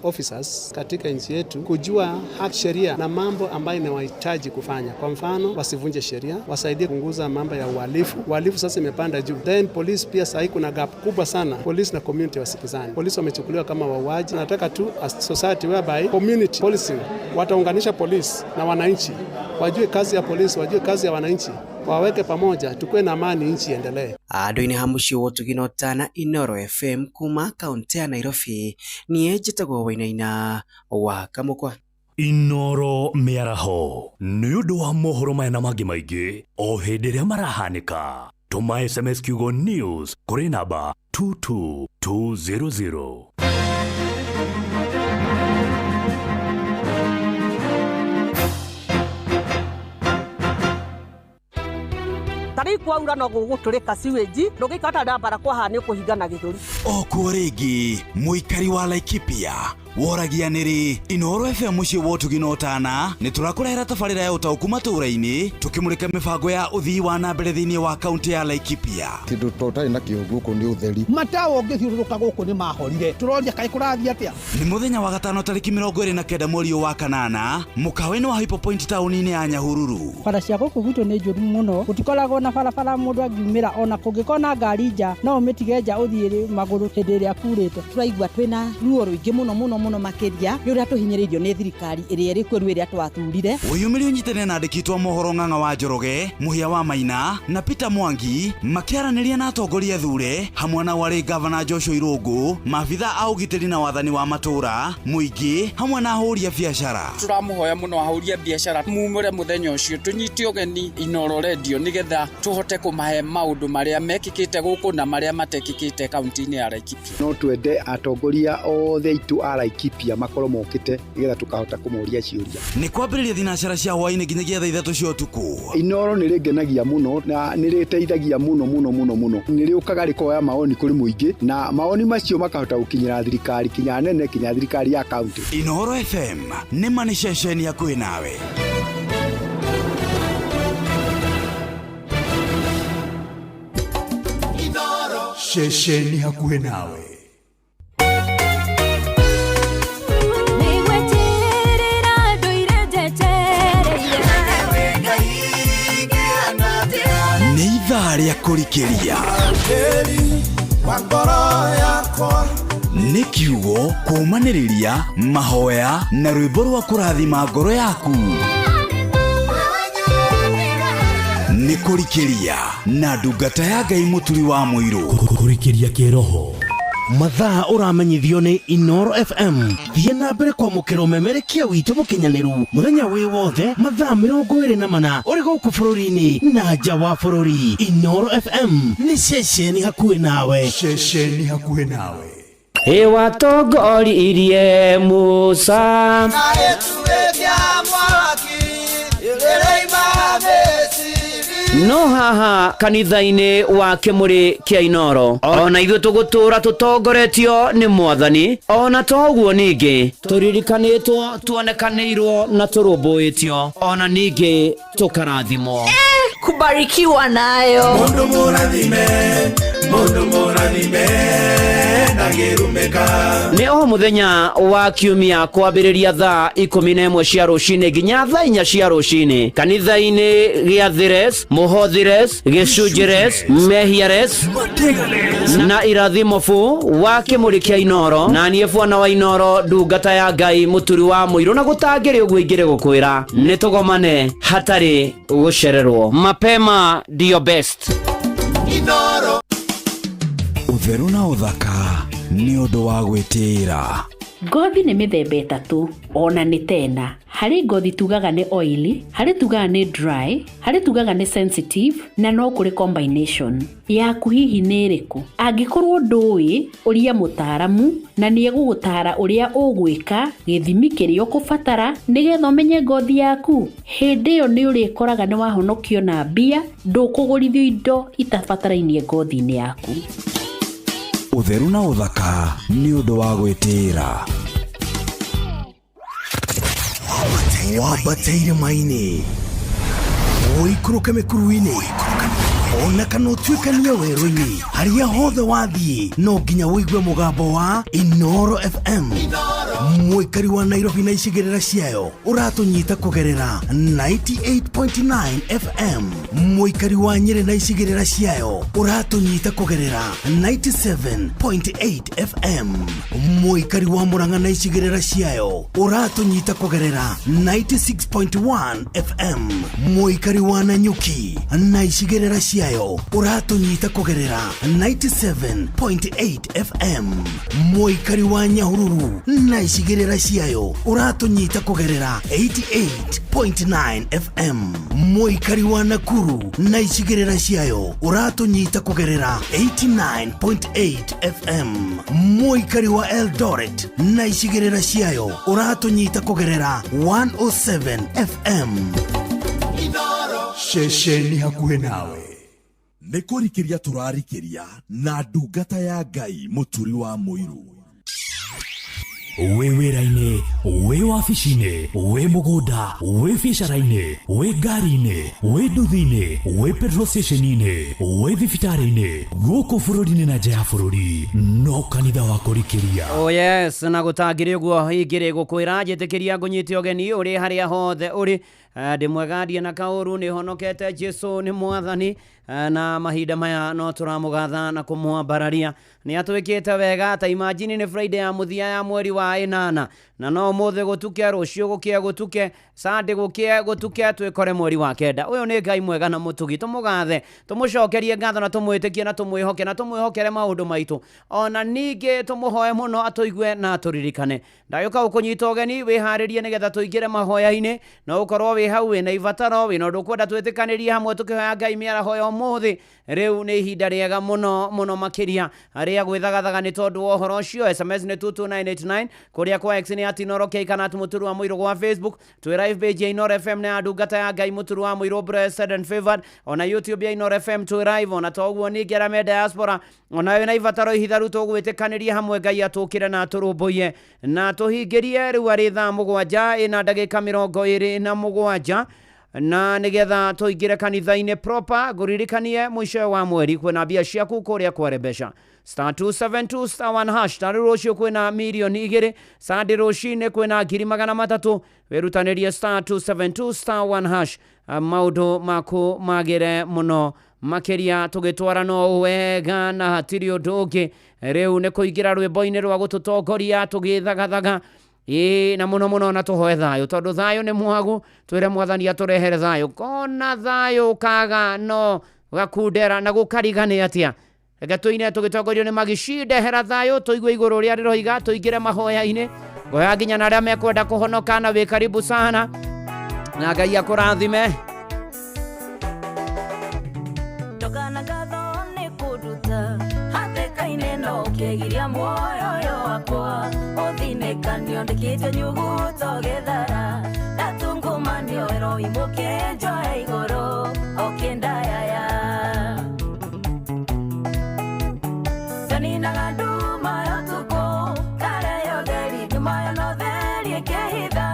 Speaker 9: officers katika nchi yetu kujua haki, sheria na mambo ambayo inawahitaji kufanya. Kwa mfano, wasivunje sheria, wasaidie kupunguza mambo ya uhalifu. Uhalifu sasa imepanda juu. Then police pia sasa kuna gap kubwa sana. Police na community wasikizane. Police wamechukuliwa kama wauaji. Nataka tu as society whereby community policing wataunganisha police na wananchi. Wajue kazi ya police, wajue kazi ya wananchi. Waweke pamoja, tukue na amani, nchi iendelee.
Speaker 2: Andũ-inĩ hamuci wotuginotana Inoro FM kuma kaunti ya Nairobi niĩ njĩtagwo Wainaina wa Kamũkwa.
Speaker 10: Inoro mĩaraho nĩ ũndũ wa mohoro maya na mangĩ maingĩ o hĩndĩ ĩrĩa marahanĩka. Tũma SMS kiugo news kũrĩ namba 22200.
Speaker 27: Tari kwaura no gũgũtũrĩka siweji ndũgĩkata ndambara kwahana ũkũhingana gĩthũri.
Speaker 28: Okuo rĩngĩ mũikari wa Laikipia woragia nĩrĩ Inoro FM mũciĩ wotuginotana nĩ tũrakũrehera tabarĩra ya ũtaũku matũũra-inĩ tũkĩmũrĩka mĩbango ya ũthii wa na mbere thĩinĩ wa kaunti ya Laikipia.
Speaker 29: Kĩndũ tũtarĩ nakĩo gũkũ nĩ ũtheri.
Speaker 27: Matawa ũngĩthiũrũrũka gũkũ nĩ mahorire. Tũroria kaĩ kũrathiĩ atĩa?
Speaker 28: Nĩ mũthenya wa gatano tarĩki 29 mweri wa kanana mũkawa-inĩ wa Hyper Point taũni-inĩ ya Nyahururu.
Speaker 27: Bara cia gũkũ gwitũ nĩ njũru mũno. Gũtikoragwo na barabara mũndũ angiumĩra ona kũngĩkorwo na ngari nja no ũmĩtige nja ũthiĩ magũrũ hĩndĩ ĩrĩa kurĩte. Tũraigua twĩna ruo rũingĩ mũno
Speaker 7: muno makiria ni uria tuhinyiririo ni thirikari iria iri kweru iria twathurire.
Speaker 28: Uyumiri unyitene na andikitwo mohoro Ng'ang'a wa Njoroge, Muhia wa Maina na Peter Mwangi makiaraniria na atongoria thure hamwe na wari Gavana Joshua Irungu, maabitha a ugitiri na wathani wa matura, muingi hamwe na ahuri a biashara.
Speaker 8: Turamuhoya muno ahuri a biashara mumure muthenya ucio tunyiti ogeni Inoro Radio nigetha tuhote kumahe maundu maria mekikite guku na maria matekikite kaunti-ini ya Laikipia.
Speaker 11: No twende atongoria othe itu a Laikipia makorwo mokite nigetha tukahota kumuria ciuria.
Speaker 28: Ni kwambiriria thinacara cia hwaini nginyagia thaa 3 cia utuku.
Speaker 11: Inoro ni rigenagia muno na ni riteithagia muno ni riukaga rikoya maoni kuri muingi na maoni macio makahota gukinyira thirikari kinya nene kinya thirikari ya county.
Speaker 28: Inoro FM ni mani ceceni ya kwi nawe.
Speaker 12: Inoro ceceni hakuhi nawe.
Speaker 28: Ni ithaa rĩa kũrikĩria nĩ kiugo kũmanĩrĩria mahoya na rwĩmbo rwa kũrathima ngoro yaku. Nĩ kũrikĩria na ndungata ya Ngai mũturi wa mũirũ.
Speaker 10: Kũrikĩria kĩroho
Speaker 2: mathaa uramenyithio ni Inoro FM. Thiĩ na mbere kwamũkĩra ũmemerekia witũ mũkinyanĩru mũthenya wĩ wothe mathaa 24 ũrĩ gũkũ bũrũri-inĩ na nja wa bũrũri. Inoro FM nĩ ceceni hakuhĩ nawe.
Speaker 12: Ceceni hakuhĩ nawe.
Speaker 13: Watongoririe Musa
Speaker 12: na etuwekya mwaki ilereima besi
Speaker 13: no haha kanitha-ini wa Kimuri kia Inoro ona ithuĩ tũgũtũra tũtongoretio nĩ Mwathani, ona toguo ningĩ tũririkanĩtwo tuonekanĩirwo na tũrũmbũĩtio, ona ningĩ tũkarathimwo.
Speaker 15: Kubarikiwa nayo
Speaker 12: mundu mũrathime nagĩrumĩka.
Speaker 13: Nĩ o mũthenya wa kiumia kwambĩrĩria thaa 11 cia rũcinĩ nginya thaa 4 cia rũcinĩ kanitha-inĩ gĩa Thires, Mũhothires, Gĩcunjĩres, Mehiares na Irathimofu wa Kimuri kia Inoro, na niĩ Bwana wa Inoro ndungata ya Ngai mũturi wa mũirũ, na gũtangĩrĩ ũguo ingĩrĩ gũkwĩra nĩ tũgomane hatarĩ gũcererwo. Mapema ndio best.
Speaker 12: Inoro
Speaker 28: utheru na uthaka ni undu wa gwitira.
Speaker 16: Ngothi nĩ mĩthemba ĩtatũ, ona nĩ tena. Harĩ ngothi tugaga nĩ oily, harĩ tugaga nĩ dry, harĩ tugaga nĩ sensitive, na no kũrĩ combination. Yaku hihi nĩ ĩrĩkũ? Angĩkorwo ndũĩ, ũria mũtaaramu na nĩ egũgũtaara ũrĩa ũgwĩka gĩthimi kĩrĩa ũkũbatara nĩgetha ũmenye ngothi yaku. Hĩndĩ ĩyo nĩ ũrĩkoraga nĩ wahonokio na mbia, ndũkũgũrithio indo itabatarainie ngothi-inĩ yaku.
Speaker 28: Utheru na uthaka ni undu wa gwitira. Wambateire maini uikuruke mĩkuru-inĩ ona kana ũtuĩkanie werũ-inĩ, harĩa hothe wathiĩ no nginya wĩigue mũgambo wa Inoro FM. Mũikari wa Nairobi na icigĩrĩra ciayo ũratũnyita kũgerera 98.9 FM. Mũikari wa Nyĩrĩ na icigĩrĩra ciayo ũratũnyita kũgerera 97.8 FM. Mũikari wa Murang'a na icigĩrĩra ciayo ũratũnyita kũgerera 96.1 FM. Mũikari wa Nanyuki na icigĩrĩra ciayo ũratũnyita kũgerera 97.8 FM. Mũikari wa Nyahururu na icigĩrĩra ciayo ũratũnyita kũgerera 88.9 FM. Mũikari wa Nakuru na icigĩrĩra ciayo ũratũnyita kũgerera 89.8 FM. Mũikari wa Eldoret na icigĩrĩra ciayo ũratũnyita kũgerera 107 FM.
Speaker 12: Inoro ceceni hakuhĩ nawe.
Speaker 28: Nĩ kũrikĩria tũrarikĩria na ndungata ya Ngai mũturi wa mũirũ.
Speaker 10: Wĩ wĩra-inĩ, wĩ wabici-inĩ, wĩ mũgũnda, wĩ biacara-inĩ, wĩ ngari-inĩ, wĩ nduthi-inĩ, wĩ petrol station-inĩ, wĩ thibitarĩ-inĩ, gũkũ bũrũri-inĩ na nja ya bũrũri, no kanitha wa kũrikĩria.
Speaker 13: Oh yes, na gũtangĩrĩ ũguo ingĩrĩ gũkwĩra njĩtĩkĩria ngũnyite ũgeni ũrĩ harĩa hothe ũrĩ ndĩ mwega ndie na kaũru nĩ honokete Jesu nĩ mwathani na mahinda maya no tũramũgatha na kũmwambararia nĩ atwĩkĩte wega ta imagine nĩ Friday ya mũthia ya mweri wa 8 na no mũthĩ gũtuke rũciũ gũkie gũtuke Sunday gũkie gũtuke twĩkore mweri wa 9 ũyũ nĩ Ngai mwega na mũtugi tũmũgathe tũmũcokerie ngatho na tũmwĩtĩkie na tũmwĩhoke na tũmwĩhokere maũndũ maitũ ona ningĩ tũmũhoe mũno atũigue na tũririkane ndagĩũka gũkũnyita ũgeni wĩharĩrie nĩgetha tũingĩre mahoya-inĩ no ũkorwo wĩ hau wĩna ibataro wĩna ũndũ kwenda twĩtĩkanĩrie hamwe tũkĩhoya Ngai mĩaraho ũmũthĩ rĩu nĩ ihinda rĩega mũno makĩria arĩa gwĩthagathaga nĩ tondũ wa ũhoro ũcio SMS nĩ 22989 kũrĩa kwa X nĩ @inorokei kana @mũturu wa mũirũ gwa Facebook twĩ live page ya Inoro FM na ndungata ya Ngai mũturu wa mũirũ blessed and favored ona YouTube ya Inoro FM twĩ live ona toguo ningĩ arame diaspora ona wĩna ibataro ihitharu tũgwĩtĩkanĩria hamwe Ngai atũkĩre na tũrũmbũiye na tũhingĩrie rĩu arĩ thaa 7 ĩna ndagĩka 27 na nĩgetha tũingĩre kanitha-inĩ proper ngũririkanie mũico wa mweri kwĩna mbia ciaku kũrĩa kware mbeca *272 *1# tarĩ rũciũ kwĩna milioni 2 Sunday rũcinĩ kwĩna 300,000 wĩrutanĩrie *272 *1# maũndũ maku magĩre mũno makĩria tũgĩtwara no wega na hatirĩ ũndũ ũngĩ rĩu nĩ kũingĩra rwĩmbo-inĩ rwa gũtũtongoria tũgĩthagathaga na mũno na tũhoe thayũ tondũ thayũ nĩ mwagu twĩre mwathani atũrehere thayũ kona thayũ kaga no gakundera na gũkarigane atĩa reke tũine tũgĩtongorio nĩ magicindehera thayũ tũigue igũrũ rĩa rĩroiga tũingĩre mahoya-inĩ ngoya nginya na arĩa mekwenda kũhonoka na wĩ karibu sana na Ngai akũrathime
Speaker 6: ndogana gatho nĩ kũnduta hathĩka-inĩ no ũkĩgiria muoyo wakwa ũthinĩkanio ndĩkĩte nyuguto gĩthara ndatungũmanio eroi mũkĩnjoe igũrũ ũkĩndayaya njaninaga nduma ya ũtukũ kareyo theri nduma ya no theri ĩkĩhitha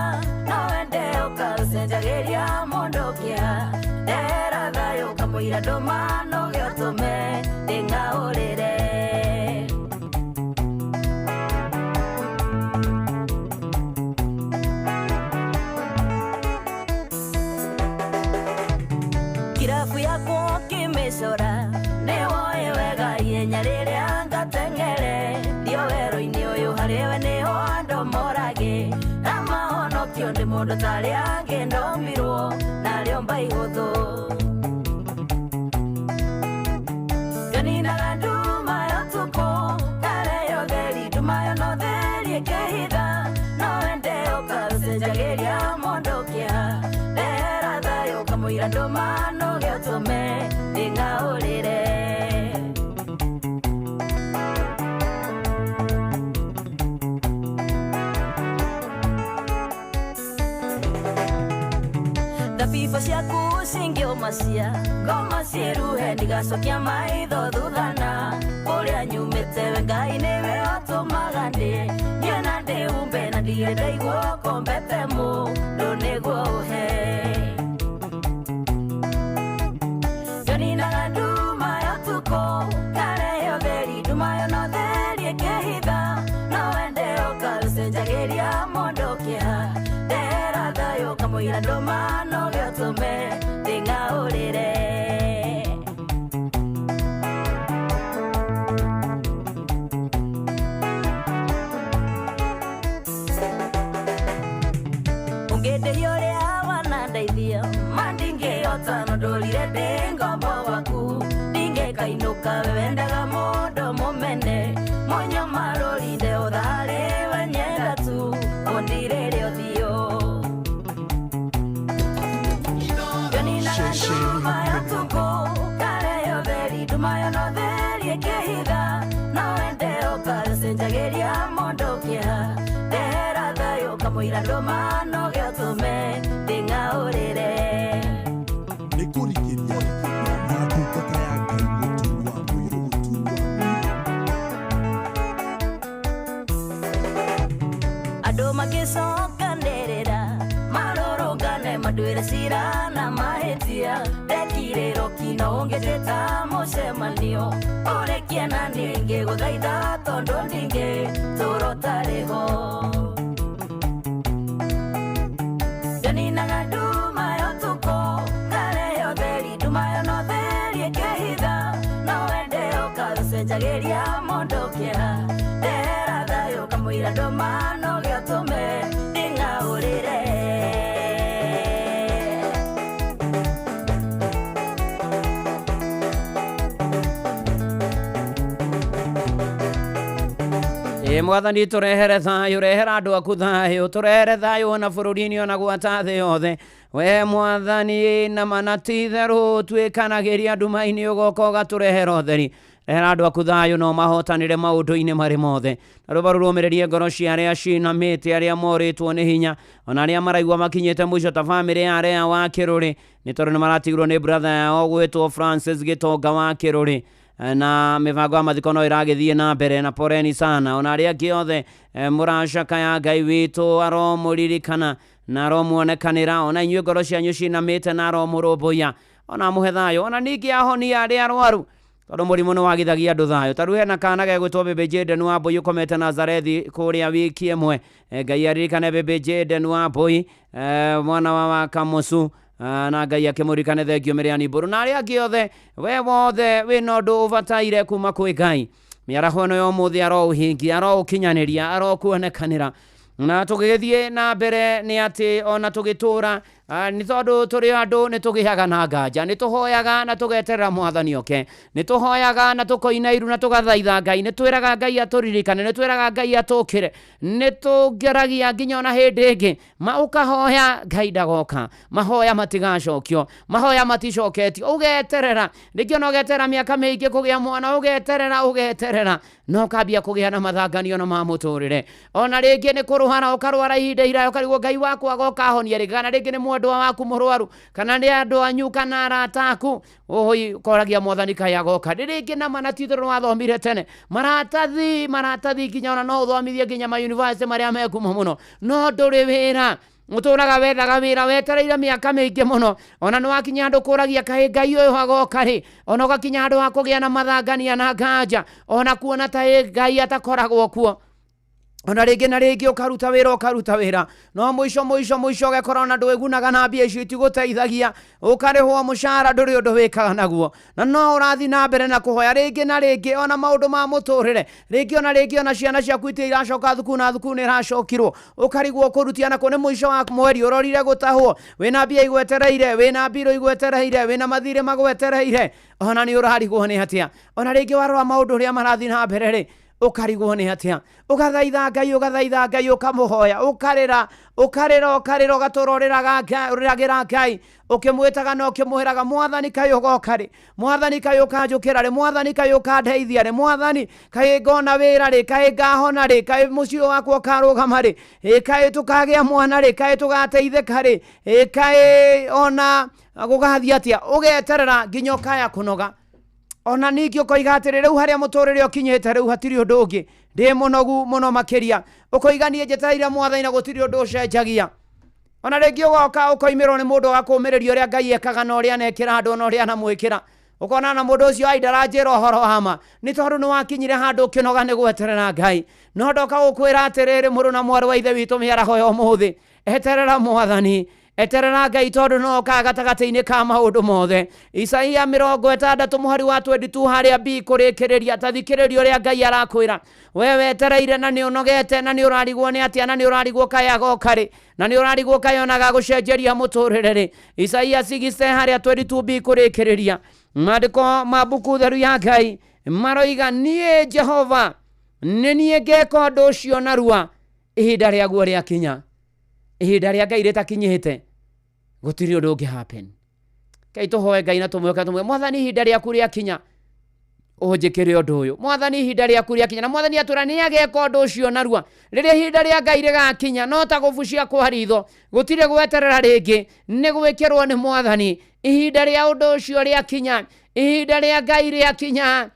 Speaker 6: no wende ũkaũcenjagĩria mũndũ ũkĩa ndera thayũ kamũira ndũmano gĩotũme ndĩng'aũrĩre kirabu yakwo kĩmĩcora nĩ woĩ wega ihenya rĩrĩa ngateng'ere ndio werũ-inĩ ũyũ harĩwe nĩho andũ morage na mahonokio nĩ mũndũ tarĩa angĩ ndombirwo narĩo mba ihũthũ njaninaga nduma ya ũtukũ kareyo theri nduma ya no theri ĩkĩhitha no wende ũkaũcenjagĩria mũndũ ũkĩa ndehera thayũ kamũira ndũmano gĩotũme ndĩng'aũrĩre thabibũ ciaku cingĩũmacia ngoma ciĩruhe ndigacokia maitho thuthana kũrĩa nyumĩte we Ngai nĩwe ũtũmaga niĩ na ndĩhumbe na ndirĩ ndaigua kombete mũndũ nĩguo ũhe njaninaga nduma ya ũtukũ kareyo theri nduma ya no theri ĩkĩhitha no wende ũkaũcenjagĩria mũndũ ũkĩa ndehera thayũ kamũira ndũmano gĩotũme ndĩng'aũrĩre ũngĩndĩhia ũrĩa wanandeithia mandingĩhota no ndũrire ndĩ ngombo waku ndingĩkainũka we wendaga mũndũ mũmene monyo marũrinde ũtharĩ we nyenda tu ũndirĩre ũthiũ njaninaga nduma ya ũtukũ kareyo theri nduma ya no theri ĩkĩhitha no wende ũkaũcenjagĩria mũndũ ũkĩa ndehera thayũ kamũira ndũmano gĩotũme ndĩng'aũrĩre
Speaker 12: nĩ kũrigĩria na ndungata ya Ngai mũturu wa mũirũ
Speaker 6: andũ magĩcokanĩrĩra marũrũngane mandwĩre cira na mahĩtia ndekirĩro kino ũngĩtĩta mũcemanio ũrĩkie na ningĩ gũthaitha tondũ ndingĩ tũro tarĩ ho njaninaga nduma twenjagiria mundu kia ndehera thayo kamwira ndomano giotume nding'aurire.
Speaker 13: Mwathani turehere thayo, rehera andu aku thayo, turehere thayo ona bururi-ini ona gwata thi yothe. We Mwathani na manati theru twikanagiria nduma-ini ugoka ugaturehera utheri. Rehera andu aku thayo no mahotanire maundu-ini mari mothe. Na rubarurumirerie ngoro cia aria cinamite, aria moritwo ni hinya, ona aria maraigua makinyite mwico ta family ya aria wa Kiruri, ni tondu ni maratigirwo ni brother yao gwitwo Francis Gitonga wa Kiruri. Na mivango ya mathiko no iragithie na mbere, na poreni sana ona aria angi othe muracakaya Ngai witu aromuririkana na aromuonekanira, ona inyuĩ ngoro cianyu cinamĩte na aromũrũmbũiya, ona muhe thayo, ona ningĩ ahonia aria arwaru tondu mũrimũ nĩ wagithagia andũ thayo. Ta rĩu hena kana gegwĩtwo Baby Jaden Wambui ũkomete Nazarethi kũrĩa wiki ĩmwe. Ngai aririkane Baby Jaden Wambui mwana wa Kamusu, na Ngai akĩmũririkane thengio Mĩrĩani Mbũrũ na arĩa angĩ othe. We wothe wĩna ũndũ ũbataire kuma kwĩ Ngai, mĩaraho ĩno ya ũmũthĩ aroũhingia, aroũkinyanĩria, arokuonekanĩra. Na tũgĩthiĩ na mbere nĩ atĩ ona tũgĩtũra nĩ tondũ tũrĩ andũ nĩ tũgĩaga na nganja, nĩ tũhoyaga na tũgeterera Mwathani oke, nĩ tũhoyaga na tũkoina iru na tũgathaitha Ngai, nĩ twĩraga Ngai atũririkane, nĩ twĩraga Ngai atũkĩre, nĩ tũngeragia nginya ona hĩndĩ ĩngĩ ũkahoya Ngai ndagoka, mahoya matigacokio, mahoya maticoketio, ũgeterera rĩngĩ ona ũgeterera mĩaka mĩingĩ kũgĩa mwana, ũgeterera no ũkambia kũgĩa na mathanganio na ma mũtũrĩre, ona rĩngĩ nĩ kũrũhara ũkarwara ihinda iraya ũkarigwo Ngai waku agoka ahonia rĩngĩ, kana rĩngĩ nĩ mwendwa waku mũrwaru, kana nĩ andũ anyu kana arata aku, ũkoragia Mwathani Ngai agoka. Rĩngĩ na manatithero wathomire tene maratathi nginya ona no ũthomithie nginya ma university marĩa mekumo mũno, no ndũrĩ wĩra, ũtũraga wethaga wĩra wetereire mĩaka mĩingĩ mũno, ona nĩ wakinya handũ kũragia kaĩ Ngai ũyũ agoka rĩ, ona ũgakinya handũ ha kũgĩa na mathangania na nganja, ona kuona ta Ngai atakoragwo kuo, ona rĩngĩ na rĩngĩ ũkaruta wĩra no mũico ũgekora na ndwĩgunaga na mbia icio itigũteithagia, ũkarĩhwo mũcara ndũrĩ ũndũ wĩkaga naguo, na no ũrathi na mbere na kũhoya rĩngĩ na rĩngĩ ona maũndũ ma mũtũrĩre, rĩngĩ ona ciana ciaku itirĩ iracoka thukuru na thukuru nĩ iracokirwo, ũkarigwo kũrutia nako nĩ mũico wa mweri ũrorire gũtahwo, wĩna mbia igwetereire, wĩna mbiro igwetereire, wĩna mathirĩ magwetereire, ona nĩ ũrarigwo nĩ atĩa, ona rĩngĩ warora maũndũ ũrĩa marathi na mbere rĩ, ũkarigwo nĩ atĩa, ũgathaitha Ngai ũkamũhoya, ũkarĩra ũgatũrorĩraga Ngai, ũkĩmwĩtaga na ũkĩmwĩraga Mwathani Ngai ũgoka rĩ, Mwathani Ngai ũkanjũkĩra rĩ, Mwathani Ngai ũkandeithia rĩ, Mwathani Ngai ngona wĩra rĩ, Ngai ngahona rĩ, Ngai mũciĩ wakwa ũkarũgama rĩ, Ngai tũkagĩa mwana rĩ, Ngai tũgateithĩka rĩ, Ngai ona gũgathiĩ atĩa, ũgeterera nginya ũkaya kũnoga. Ona ningĩ ũkoiga atĩrĩ rĩu harĩa mũtũrĩre ũkinyĩte rĩu hatirĩ ũndũ ũngĩ, ndĩ mũnogu mũno makĩria, ũkoiga niĩ njetereire Mwathani na gũtirĩ ũndũ ũcenjagia. Ona rĩngĩ ũgoka ũkoimĩrwo nĩ mũndũ wa kũũmĩrĩria ũrĩa Ngai ekaga na ũrĩa anekĩra andũ na ũrĩa anamwĩkĩra, ũkona na mũndũ ũcio ai ndaranjĩra ũhoro wa ma, nĩ tondũ nĩ wakinyire handũ ũkĩnoga nĩ gweterera Ngai, no ndoka gũkwĩra atĩrĩrĩ mũrũ na mwarĩ wa ithe witũ mĩaraho ya ũmũthĩ, eterera Mwathani, eterera Ngai tondũ no okaga gatagatĩ-inĩ ka maũndũ mothe. Isaia 60 mũhari wa 22 harĩa B kũrĩkĩrĩria, ta thikĩrĩria ũrĩa Ngai arakwĩra, we wetereire na nĩ ũnogete na nĩ ũrarigwo nĩ atĩa, na nĩ ũrarigwo kaĩ agoka rĩ, na nĩ ũrarigwo kaĩ onaga gũcenjeria mũtũrĩre rĩ. Isaia 60 harĩa 22 B kũrĩkĩrĩria, maandĩko ma mbuku theru ya Ngai maroiga niĩ Jehova nĩ niĩ ngeka ũndũ ũcio narua, ihinda rĩaguo rĩakinya, ihinda rĩa Ngai rĩtakinyĩte gũtirĩ ũndũ ũngĩ happen. Ngai tũhoe Ngai na tũmwĩka Mwathani ihinda rĩaku rĩakinya ũnjĩkĩre ũndũ ũyũ, Mwathani ihinda rĩaku rĩakinya, na Mwathani atũra nĩ ageka ũndũ ũcio narua, rĩrĩa ihinda rĩa Ngai rĩgakinya no ta gũbucia kwa ritho, gũtirĩ gweterera rĩngĩ, nĩ gwĩkĩrwo nĩ Mwathani, ihinda rĩa ũndũ ũcio rĩakinya, ihinda rĩa Ngai rĩakinya,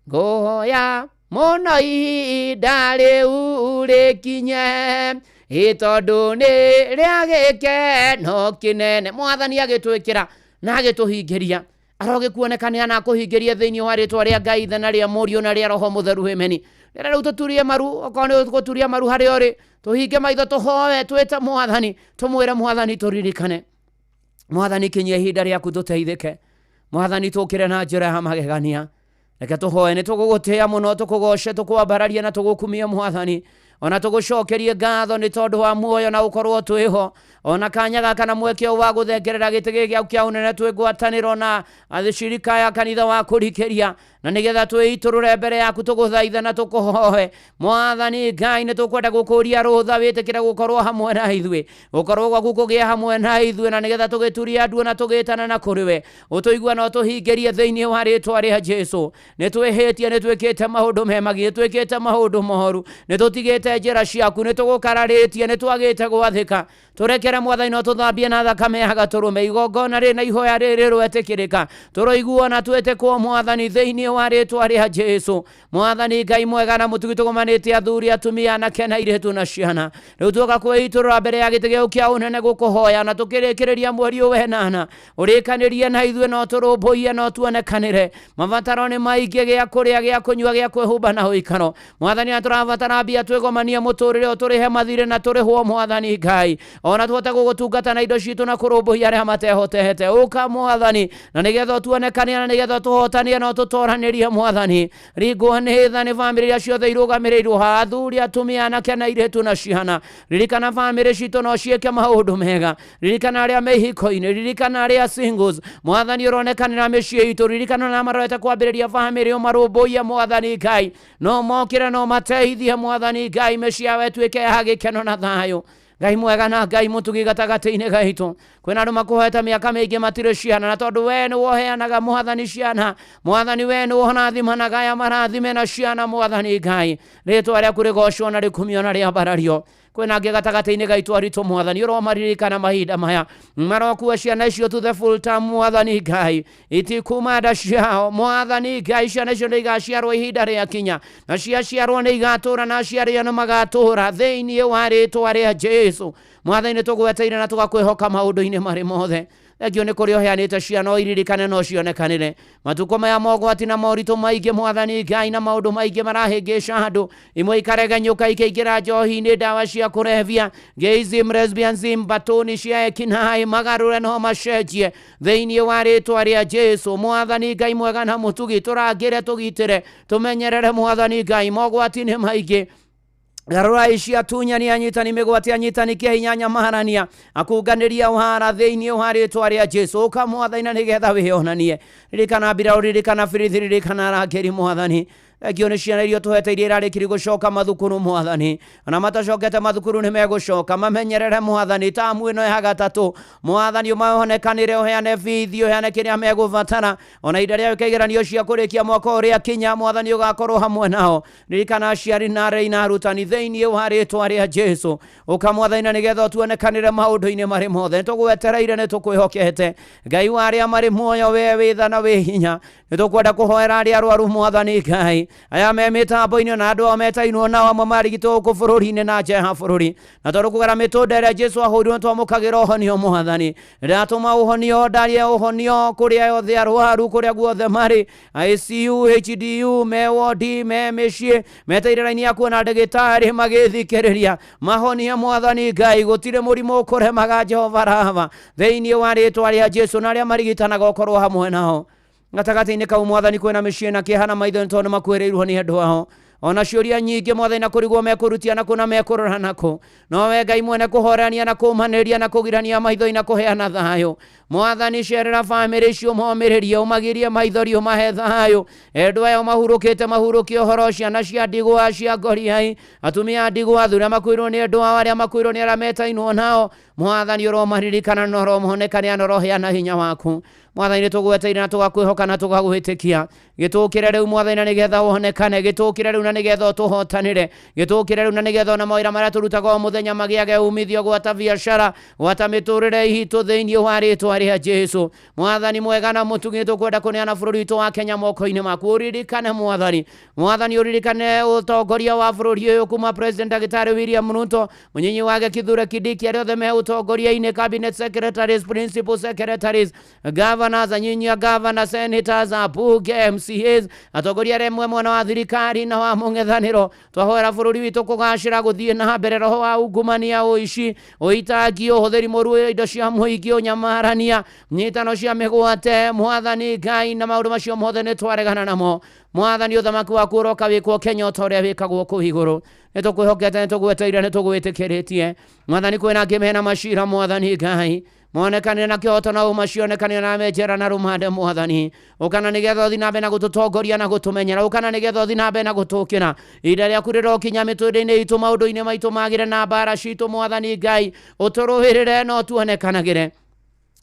Speaker 13: ngũhoya mũno ihinda rĩu rĩkinye, tondũ nĩ rĩa gĩkeno kĩnene. Mwathani agĩtwĩkĩra na agĩtũhingĩria, arogĩkuonekania na akũhingĩrie thĩinĩ wa rĩtwa rĩa Ngai Ithe na rĩa Mũriũ na rĩa Roho Mũtheru, ameni. Rĩu tũturie maru, okorwo nĩ gũturia maru harĩa ũrĩ, tũhinge maitho tũhoe twĩte Mwathani, tũmwĩre Mwathani tũririkane, Mwathani kinyia ihinda rĩaku tũteithĩke, Mwathani tũkĩre na njĩra ya magegania, reke tuhoe ni tugugutia muno tukugoshe tukwambararia na tugukumia Mwathani ona tugucokerie ngatho ni tondu wa muoyo na ukorwo twiho ona kanya gaka na mweke wa guthengerera gitigi giaku kia unene twigwataniro na athirika ya kanitha wa kurikiria na nigetha twiiturure mbere yaku tuguthaitha na tukuhoe Mwathani Ngai ni tukwenda gukuria rutha witikire gukorwo hamwe na ithuĩ gukorwo gwaku kugia hamwe na ithuĩ na nigetha tugituria andu na tugitana na kuriwe utuigua na tuhingerie thiini wa ritwa ria Jesu ni twihitie ni twikite maundu memagi twikite maundu moru ni tutigite njira ciaku ni tugukararitie ni twagite gwathika turekera Mwathani no tuthambie na thakame ya gaturume igongona ri na ihoya riri rwetikirika turoigua na twetekwo Mwathani thiini wa ritwa ria Jesu Mwathani Ngai mwega na mutugi tugumanite athuri atumia na kena iretu na ciana riu tuka kwiturura mbere ya gitigio kia unene gukuhoya na tukirikireria mweri wenana urikanirie na ithuĩ no turumbuie no tuonekanire mabataro ni maingi gia kuria gia kunyua gia kwihumba na uikaro Mwathani aturabatara mbia twigomania muturire uturihe mathire na turihwo Mwathani Ngai ona tuhote gugutungata na indo citu na kurumbuia aria matehotete uka Mwathani na nigetha tuonekanie na nigetha tuhotanie no tutoranirie Mwathani ringwo ni tha ni family ya ciothe irugamirirwo ha athuri atumia na kena iretu na ciana ririkana family citu no cieke maundu mega ririkana aria mehiko-ini ririkana aria singles Mwathani uronekanira mĩciĩ itu ririkana na marorete kwambĩrĩria family marumbuia Mwathani Ngai no mokire no mateithie Mwathani Ngai mĩciĩ yao ĩtuĩke ya gĩkeno na thayũ Ngai mwega na Ngai mutugi gatagati-inĩ gaitu kwina andu makuhete miaka mingi matire ciana na tondu we ni woheanaga Mwathani ciana Mwathani we ni wonathimanaga ya marathime na ciana Mwathani Ngai ritwa riaku rigocwo na rikumio na riambarario kwina angi gatagati-inĩ gaitu aritu Mwathani uromaririkana mahinda maya marokua ciana icio to the full time Mwathani Ngai itikumanda ciao Mwathani Ngai ciana icio nĩ igaciarwo ihinda rĩakinya na ciaciarwo nĩ igatura na aciari na magatura thĩinĩ wa rĩtwa rĩa Jesu Mwathani nĩ tũgweteire na tũgakwĩhoka maũndũ-inĩ marĩ mothe thengio nĩ kũrĩ ũheanĩte ciana o iririkane no cionekanĩre matukũ maya mogwati na moritũ maingĩ Mwathani Ngai na maũndũ maingĩ marahĩngĩca andũ imwe ikaregenyũka ikaingĩra njohi-inĩ ndawa cia kũrebia gayism lesbianism batoni cia ekinaĩ magarũre no macenjie thĩinĩ wa rĩtwa rĩa Jesu Mwathani Ngai mwega na mũtugi tũrangĩre tũgitĩre tũmenyerere Mwathani Ngai mogwati nĩ maingĩ garura ici atunyani anyitani migwati anyitani kia hinyanya maharania akunganiria uhara thĩinĩ wa rĩtwa rĩa Jesu ukamwathani na nigetha wĩonanie ririkana mbira ririkana birithi ririkana rangeri Mwathani Thengio nĩ ciana iria tũhete iria irarĩkiri gũcoka mathukuru Mwathani ona matacokete mathukuru nĩ megũcoka mamenyerere Mwathani tamu ĩno ya gatatũ Mwathani ũmahonekanĩre ũheane bithi ũheane kĩrĩa megũbatara ona ihinda rĩa kĩgeranio cia kũrĩkia mwaka ũrĩa kinya Mwathani ũgakorwo hamwe nao ririkana aciari na arei na arutani thĩinĩ wa rĩtwa rĩa Jesu ũkamwathani na nĩgetha ũtuonekanĩre maũndũ-inĩ marĩ mothe nĩtũgwetereire nĩtũkwĩhokete Ngai wa arĩa marĩ muoyo we wĩtha na wĩ hinya nĩtũkwenda kũhoera arĩa arwaru Mwathani Ngai aya me mitambo-inĩ na andũ metainwo nao amwe marigitwo gũkũ bũrũri-inĩ na nja ya bũrũri na tondũ kũgera mĩtũnda ĩrĩa Jesu ahũrirwo twamũkagĩra ũhonio Mwathani ndatũma ũhonio ndarie ũhonio kũrĩa yothe arwaru kũrĩa guothe marĩ ICU HDU me wodi me mĩciĩ meteire raini ya kuona ndagĩtarĩ magĩthikĩrĩria mahonie Mwathani Ngai gũtirĩ mũrimũ ũkũremaga Jehova Rafa thĩinĩ wa rĩtwa rĩa Jesu na arĩa marigitanaga ũkorwo hamwe nao gatagati-inĩ kau Mwathani kwĩna mĩciĩ na kĩeha na maitho tondũ makuĩrĩirwo nĩ andũ ao ona ciũria nyingĩ Mwathani na kũrigwo mekũrutia na kũna mekũrora nako no we Ngai mwene kũhorania na kũmanĩria na kũgirania maitho na kũheana thayũ Mwathani cerera bamĩrĩ icio momĩrĩrie ũmagirie maithori ũmahe thayũ endwa aya mahurũkĩte mahurũkie ũhoro ciana cia ndigwa cia ngoriai atumia ndigwa athuri makuĩrwo nĩ andũ ao arĩa makuĩrwo nĩ arĩa metainwo nao Mwathani ũromaririkana na ũromahonekania na ũroheana hinya waku Mwathani nĩtũgweteire na tũgakwĩhoka na tũgagwĩtĩkia gĩtũũkĩre rĩu Mwathani na nĩgetha wonekane gĩtũũkĩre rĩu na nĩgetha ũtũhotanĩre gĩtũũkĩre rĩu na nĩgetha ona mawĩra marĩa tũrutaga o mũthenya magĩage umithio gwata biacara gwata mĩtũrĩre itũ thĩinĩ wa rĩtwa rĩa Jesu Mwathani mwega na mũtugi nĩtũkwenda kũneana bũrũri witũ wa Kenya moko-inĩ maku ũririkane Mwathani ũririkane ũtongoria wa bũrũri ũyũ kuma President Daktari William Ruto mũnyinyi wake Kithure Kindiki arĩa othe me ũtongoria-inĩ cabinet secretaries principal secretaries governors anyinyia governors senators abunge MCAs atongoria remwe mwena wa thirikari na wa mungethaniro twahoera bururi witu kugacira guthie na mbere roho wa ungumania uici uitagi uhuthiri muru indo cia muingi unyamarania nyitano cia migwate mwathani Ngai na maundu macio mothe ni twaregana namo mwathani uthamaki waku uroka wikwo Kenya utoria wikagwo ku iguru nitukwihokete nitugweteire nitugwitikiritie mwathani kwina ngimena mashira mwathani Ngai monekane na kioto na umacionekane na mejera na rumande mwathani ukana nigetha uthi nambe na gututongoria na gutumenyera ukana nigetha uthi nambe na gutukira ida ria kuriro kinya mitwinde itu maundu-ine maitu magire na bara citu mwathani Ngai uturuhirire no tuonekanagire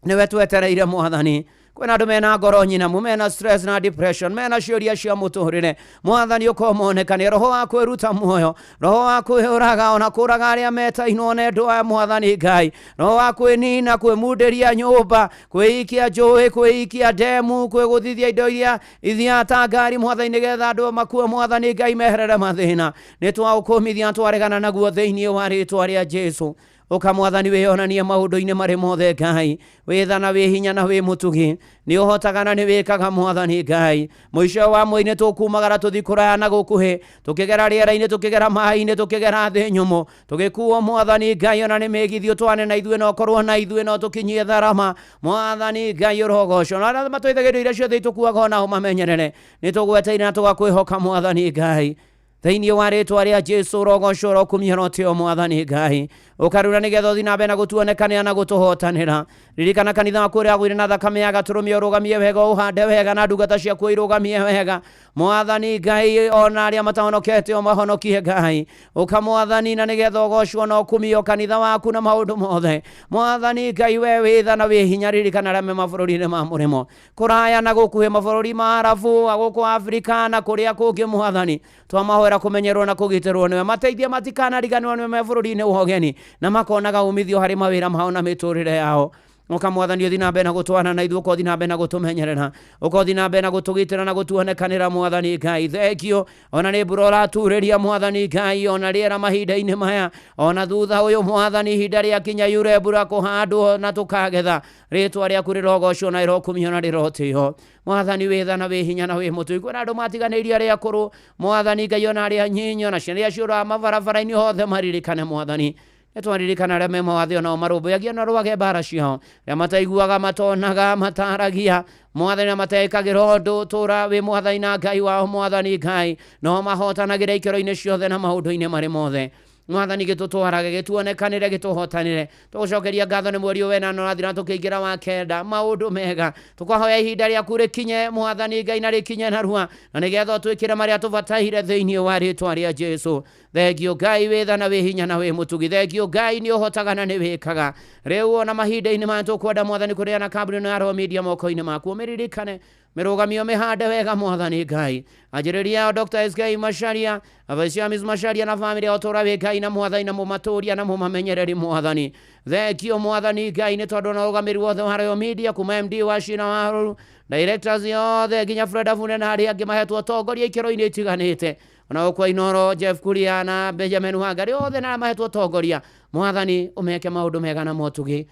Speaker 13: niwe twetereire mwathani kwena andu mena ngoro nyinamu mena stress na depression mena ciuria cia muturire mwathani ukomonekane roho wa kwiruta muoyo roho wa kwihuraga ona kuraga aria metainwo na andu aya mwathani Ngai roho wa kwinina kwimundiria nyumba kwiikia njui kwiikia demu kwiguthithia indo iria ithiata ngari mwathani nigetha andu makue mwathani Ngai meherere mathina nitwaukumithia twaregana naguo thiini wa ritwa ria Jesu ukamwathani wionanie maundu-ine mari mothe Ngai withana wi hinya na wi mutugi ni uhotaga na ni wikaga mwathani Ngai muico wa mwini tukumagara tuthi kuraya na gukuhi tukigera riera-ine tukigera mai-ine tukigera thi nyumu tugikuo mwathani Ngai ona ni migithio twane na ithue no korwo na ithue no tukinyie tharama mwathani Ngai urogoco na matwithagirio iria ciothe tukuaga ona umamenyerere ni tugweteire na tugakwihoka mwathani Ngai thiini wa ritwa ria Jesu rogoco rokumia rotio mwathani Ngai ukarura nigetha uthi nambe na gutuonekania na gutuhotanira ririkana kanitha waku ria gwire na thakame ya gaturumia urugamie wega uhande wega na ndungata ciaku irugamie wega mwathani Ngai ona aria matahonokete o mahonokie Ngai ukamwathani na nigetha ugocwo no kumio kanitha waku na maundu mothe mwathani Ngai we withana wi hinya ririkana rame mabururi-ine ma murimo kuraya na gukuhe mabururi ma Arabu aguku Afrika na kuria kungi mwathani twamahoera kumenyerwo na kugitirwo niwe mateithie matikana riganwo niwe mabururi-ine uhogeni na makonaga umithio hari mawira mao na miturire yao ukamwathani uthi nambe na gutwana na ithuo kothi nambe na gutumenyerera ukothi nambe na gutugitira na gutuonekanira mwathani Ngai thengio ona ni burora turiria mwathani Ngai ona riera mahinda-ine maya ona thutha uyu mwathani hinda ria kinya yure bura kuhandwo na tukagetha ritwa riaku rirogoco na irokumio na rirotio mwathani withana wi hinya na wi mutu kwena andu matiganeirie aria akuru mwathani Ngai ona aria nyinyo na ciana ciura mabarabara-ini hothe maririkane mwathani nitwaririkana aria me mawathe ona marumbuyagia na rwage mbara ciao ria mataiguaga matonaga mataragia mwathani matekagira undu tura wi mwathani na Ngai wao mwathani Ngai no mahotanagira ikiro-ine ciothe na maundu-ine mari mothe mwathani gitutwarage gituonekanire gituhotanire tugucokeria ngatho ni mweri wena no rathira tukiingira wa kenda maundu mega tukwahoya ihinda riaku rikinye mwathani Ngai na rikinye narua na nigetha twikire maria tubataire thiini wa ritwa ria Jesu thengio Ngai withana wi hinya na wi mutugi thengio Ngai ni uhotaga na ni wikaga riu ona mahinda-ine maya tukwenda mwathani kuriana kambuni ya Royal Media moko-ine maku miririkane mirugamio mihande wega mwathani Ngai ajiriria Dr. SK Macharia Avasiamis Macharia na family ya utura wi Ngai na mwathani na mumaturia na mumamenyereri mwathani thengio mwathani Ngai ni tondu na ugamiri wothe wa Royal Media kuma MD wa Shina Waru directors yothe nginya Fred Afune na aria angi mahetwo tongoria ikiro-ine itiganite ona ukwa Inoro Jeff Kuria na Benjamin Wangari othe na mahetwo tongoria mwathani umeke maundu mega na motugi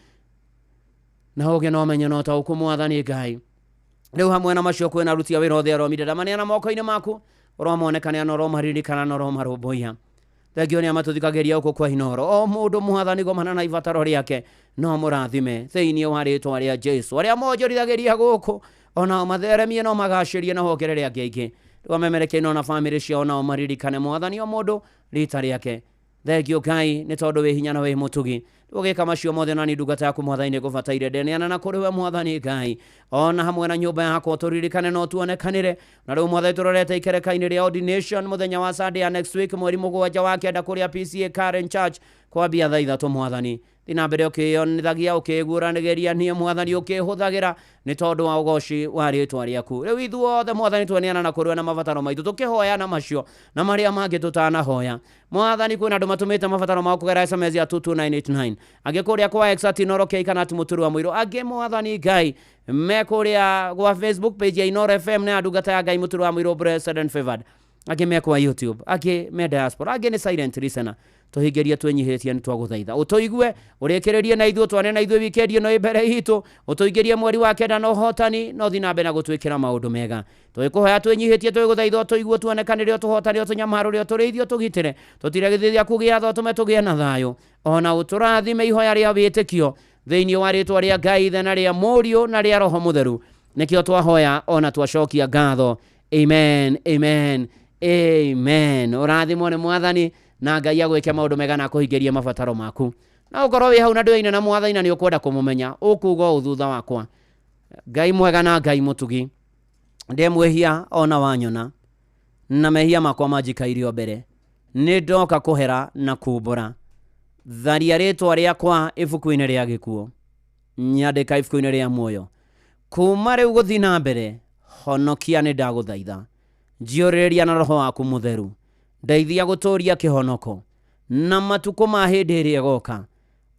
Speaker 13: na uge no menye no tauku mwathani Ngai riu hamwe na macio kwena rutia wira othe aromire damania na moko-ine maku uromonekane na uromaririkana na uromarumbuya thengio ni amatuthigagiria uko kwa Inoro o mundu mwathani gomana na ibataro riake no murathime thiini wa ritwa ria Jesu aria monjorithagiria guku ona matheremie no magacirie na hongerere angi aingi wamemereke no na family ciao na maririkane mwathani o mundu rita riake thengio Ngai ni tondu wi hinya na wi mutugi ugika macio mothe na ni ndungata yaku mwathani gubataire deneana na kuri we mwathani Ngai ona hamwe na nyumba yako turirikane no tuonekanire na riu mwathani turorete ikereka-ini ria ordination muthenya wa Sunday next week mweri mugwanja wa kenda kuria PCA Karen Church kwambia thaa ithatu mwathani thina mbere ukionithagia ukiguranigeria nie mwathani ukihuthagira ni tondu wa ugoci wa ritwa riaku riu ithuothe mwathani tuoneana na kuri na mabataro maitu tukihoya na macio na maria mangi tutanahoya mwathani kwina andu matumite mabataro mao kugera SMS ya 22989 agikuria kwa Exat Inoro kana tumuturu wa mwiro age mwathani Ngai mekuria kwa Facebook page ya Inoro FM na ndungata ya Ngai muturu wa mwiro blessed and favored angĩ mekwa YouTube, angĩ me diaspora, angĩ nĩ silent listener. Tũhingĩrie twĩnyihĩtie nĩ twagũthaitha ũtũigue ũrĩkĩrĩrie na ithuĩ twane na ithuĩ weekend ĩno ĩmbere hitũ ũtũingĩrie mweri wa kenda na ũhotani no thiĩ na mbere na gũtwĩkĩra maũndũ mega twĩkũhoya twĩnyihĩtie twĩgũthaitha ũtũigue tuonekanĩre ũtũhotani ũtũnyamarũre ũtũrĩithie ũtũgitĩre tũtiregithĩria kũgĩa tho tũme tũgĩe na thayũ ona ũtũrathime ihoya rĩa wĩtĩkio thĩinĩ wa rĩtwa rĩa Ngai Ithe na rĩa Mũriũ na rĩa Roho Mũtheru nĩkĩo twahoya ona twacokia ngatho. Amen, amen, amen. Ũrathimwo nĩ Mwathani na Ngai agwĩke maũndũ mega na kũhingĩria mabataro maku. Na ũkorwo wĩ hau na ndũine na Mwathani na nĩ ũkwenda kũmũmenya, ũkuga ũthutha wakwa. Ngai mwega na Ngai mũtugi. Ndemwĩhia ona wanyona. Na mehia makwa manjikairio mbere. Nĩ ndoka kũhera na kumbũra. Tharia rĩtwa rĩakwa ibuku-inĩ rĩa gĩkuũ. Nyandĩka ibuku-inĩ rĩa muoyo. Kuma rĩu gũthiĩ na mbere, honokia nĩ ndagũthaitha. Njiũrĩrĩria na Roho waku Mũtheru. Ndeithia gũtũũria kĩhonoko na matukũ ma hĩndĩ ĩrĩa ĩgoka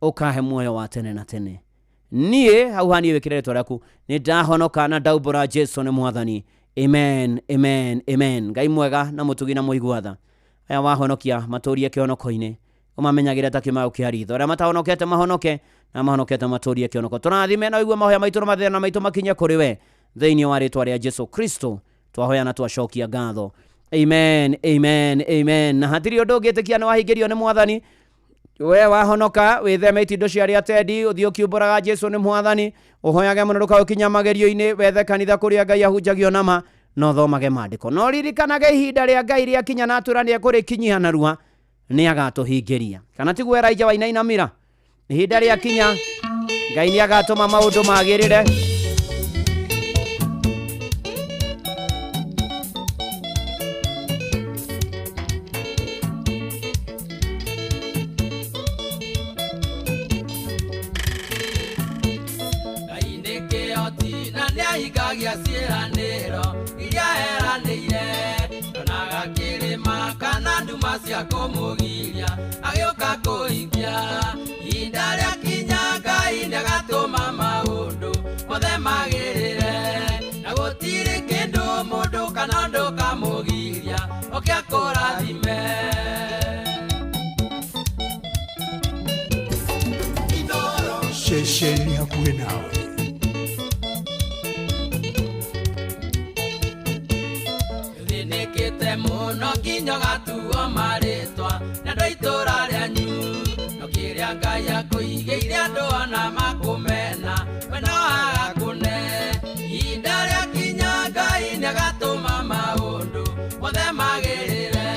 Speaker 13: ũkahe muoyo wa tene na tene. Niĩ hau hani wĩkĩre rĩtwa rĩaku nĩ ndahonoka na ndaumbũra Jesũ nĩ Mwathani. Amen, amen, amen. Ngai mwega na mũtugi na mũiguatha aya wahonokia matũũrie kĩhonoko-inĩ ũmamenyagĩre ta kĩmao kĩa ritho arĩa matahonokete mahonoke na mahonokete matũũrie kĩhonoko. Tũrathime na ũigue mahoya maitũ na mathĩna maitũ makinye kũrĩ we thĩinĩ wa rĩtwa rĩa Jesũ Kristo twahoya na twacokia ngatho. Amen, amen, amen. Na hatirĩ ũndũ ũngĩtĩkia nĩ wahingĩrio nĩ Mwathani. We wahonoka wĩtheme itindo cia rĩa tendi ũthiĩ ũkiumbũraga Jesũ nĩ Mwathani ũhoyage mũno ndũkaũkinya magerio-inĩ wethe kanitha kũrĩa Ngai ahunjagio nama no thomage maandĩko no ririkanage ihinda rĩa Ngai rĩakinya na atũrania kũrĩkinyia narua nĩ agatũhingĩria. Kana tiguo Elijah Wainainamira ihinda rĩakinya Ngai nĩ agatũma maũndũ magĩrĩre.
Speaker 17: Igagia ciĩranĩro iria eranĩire onaga kĩrĩma kana nduma cia kũmũgiria agĩũka kũhingia ihinda rĩakinya Ngai nĩagatũma maũndũ mothe magĩrĩre na gũtirĩ kĩndũ mũndũ kana ũndũ kamũgiria oke akũrathime.
Speaker 12: Ceceni hakuhĩ nawe
Speaker 17: mũno nginya gatuo marĩtwa na andũ itũra rĩanyu no kĩrĩa Ngai akũigĩire andũ ona makũmena we no agakũne ihinda rĩakinya Ngai nĩagatũma maũndũ mothe magĩrĩre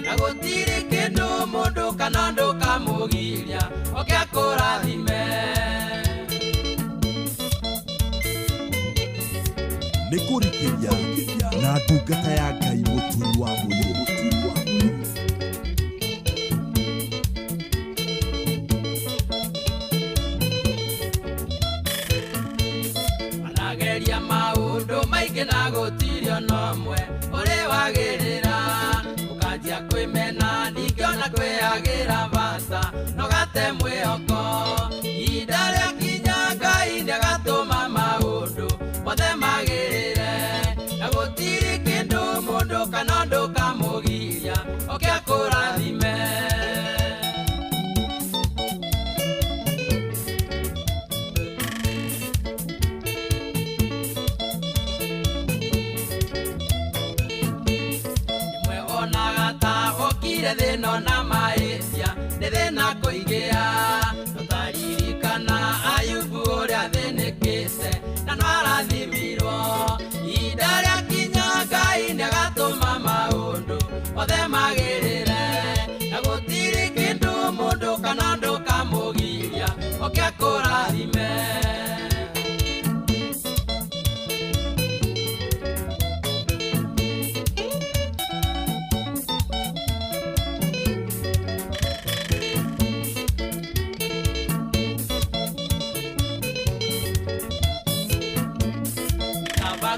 Speaker 17: na gũtirĩ kĩndũ mũndũ kana ũndũ kamũgiria oke akũrathime.
Speaker 12: nĩ kũrikĩria na ndungata ya Ngai mũturi wa mũirũ.
Speaker 17: Anageria maũndũ maingĩ na gũtirĩ ona ũmwe ũrĩ wagĩrĩra ũkanjia kwĩmena ningĩ ona kwĩagĩra bata no gate mwĩhoko ihinda rĩakinya Ngai nĩagatũma maũndũ mothe magĩrĩre na gũtirĩ kĩndũ mũndũ kana ũndũ kamũgiria oke akũrathime. Imwe onaga ta okire thĩna na mahĩtia nĩ thĩna kũigĩa tũtaririkana Ayubu ũrĩa thĩnĩkĩte na no arathimirwo ihinda rĩakinya Ngai nĩagatũma maũndũ mothe magĩrĩre na gũtirĩ kĩndũ mũndũ kana ũndũ kamũgiria oke akũrathime.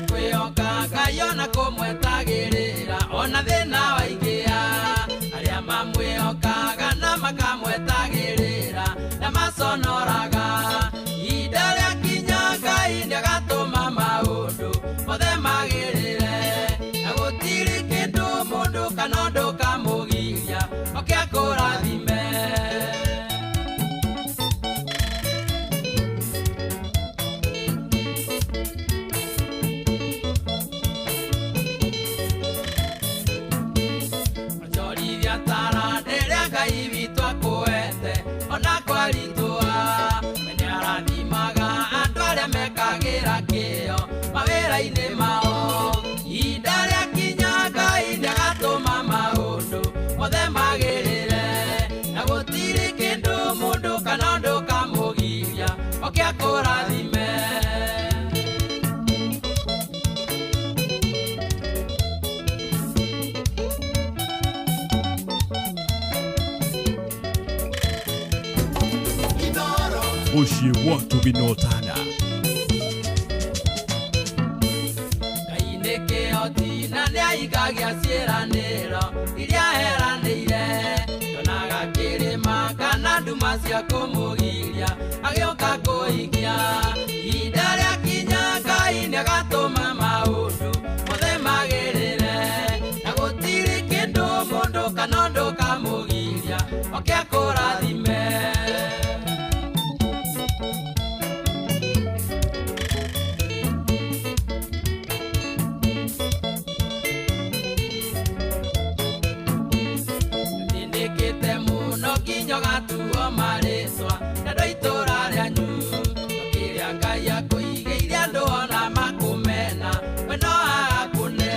Speaker 17: Kwĩhoka Ngai ona kũmwetagĩrĩra ona thĩna waingĩa arĩa mamwĩhokaga na makamwetagĩrĩra na maconoraga ihinda rĩakinya Ngai nĩagatũma maũndũ mothe magĩrĩre na gũtirĩ kĩndũ mũndũ maitho-inĩ mao ihinda rĩakinya Ngai nĩagatũma maũndũ mothe magĩrĩre na gũtirĩ kĩndũ mũndũ kana ũndũ kamũgiria oke akũrathime.
Speaker 10: Muciĩ gwatũ Ginotana.
Speaker 17: Ngai nĩ kĩhoti na nĩahingagia ciĩranĩro iria eranĩire, ndonaga kĩrĩma kana nduma cia kũmũgiria agĩũka kũhingia. Ihinda rĩakinya Ngai nĩagatũma maũndũ mothe magĩrĩre na gũtirĩ kĩndũ mũndũ kana ũndũ kamũgiria oke akũrathime. Gatuo marĩcwa na andũ itũra rĩanyu kĩrĩa Ngai akũigĩire andũ ona makũmena we no agakũne.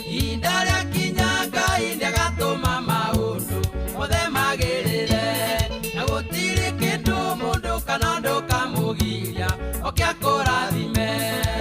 Speaker 17: Ihinda rĩakinya Ngai nĩagatũma maũndũ mothe magĩrĩre na gũtirĩ kĩndũ mũndũ kana ũndũ kamũgiria oke akũrathime.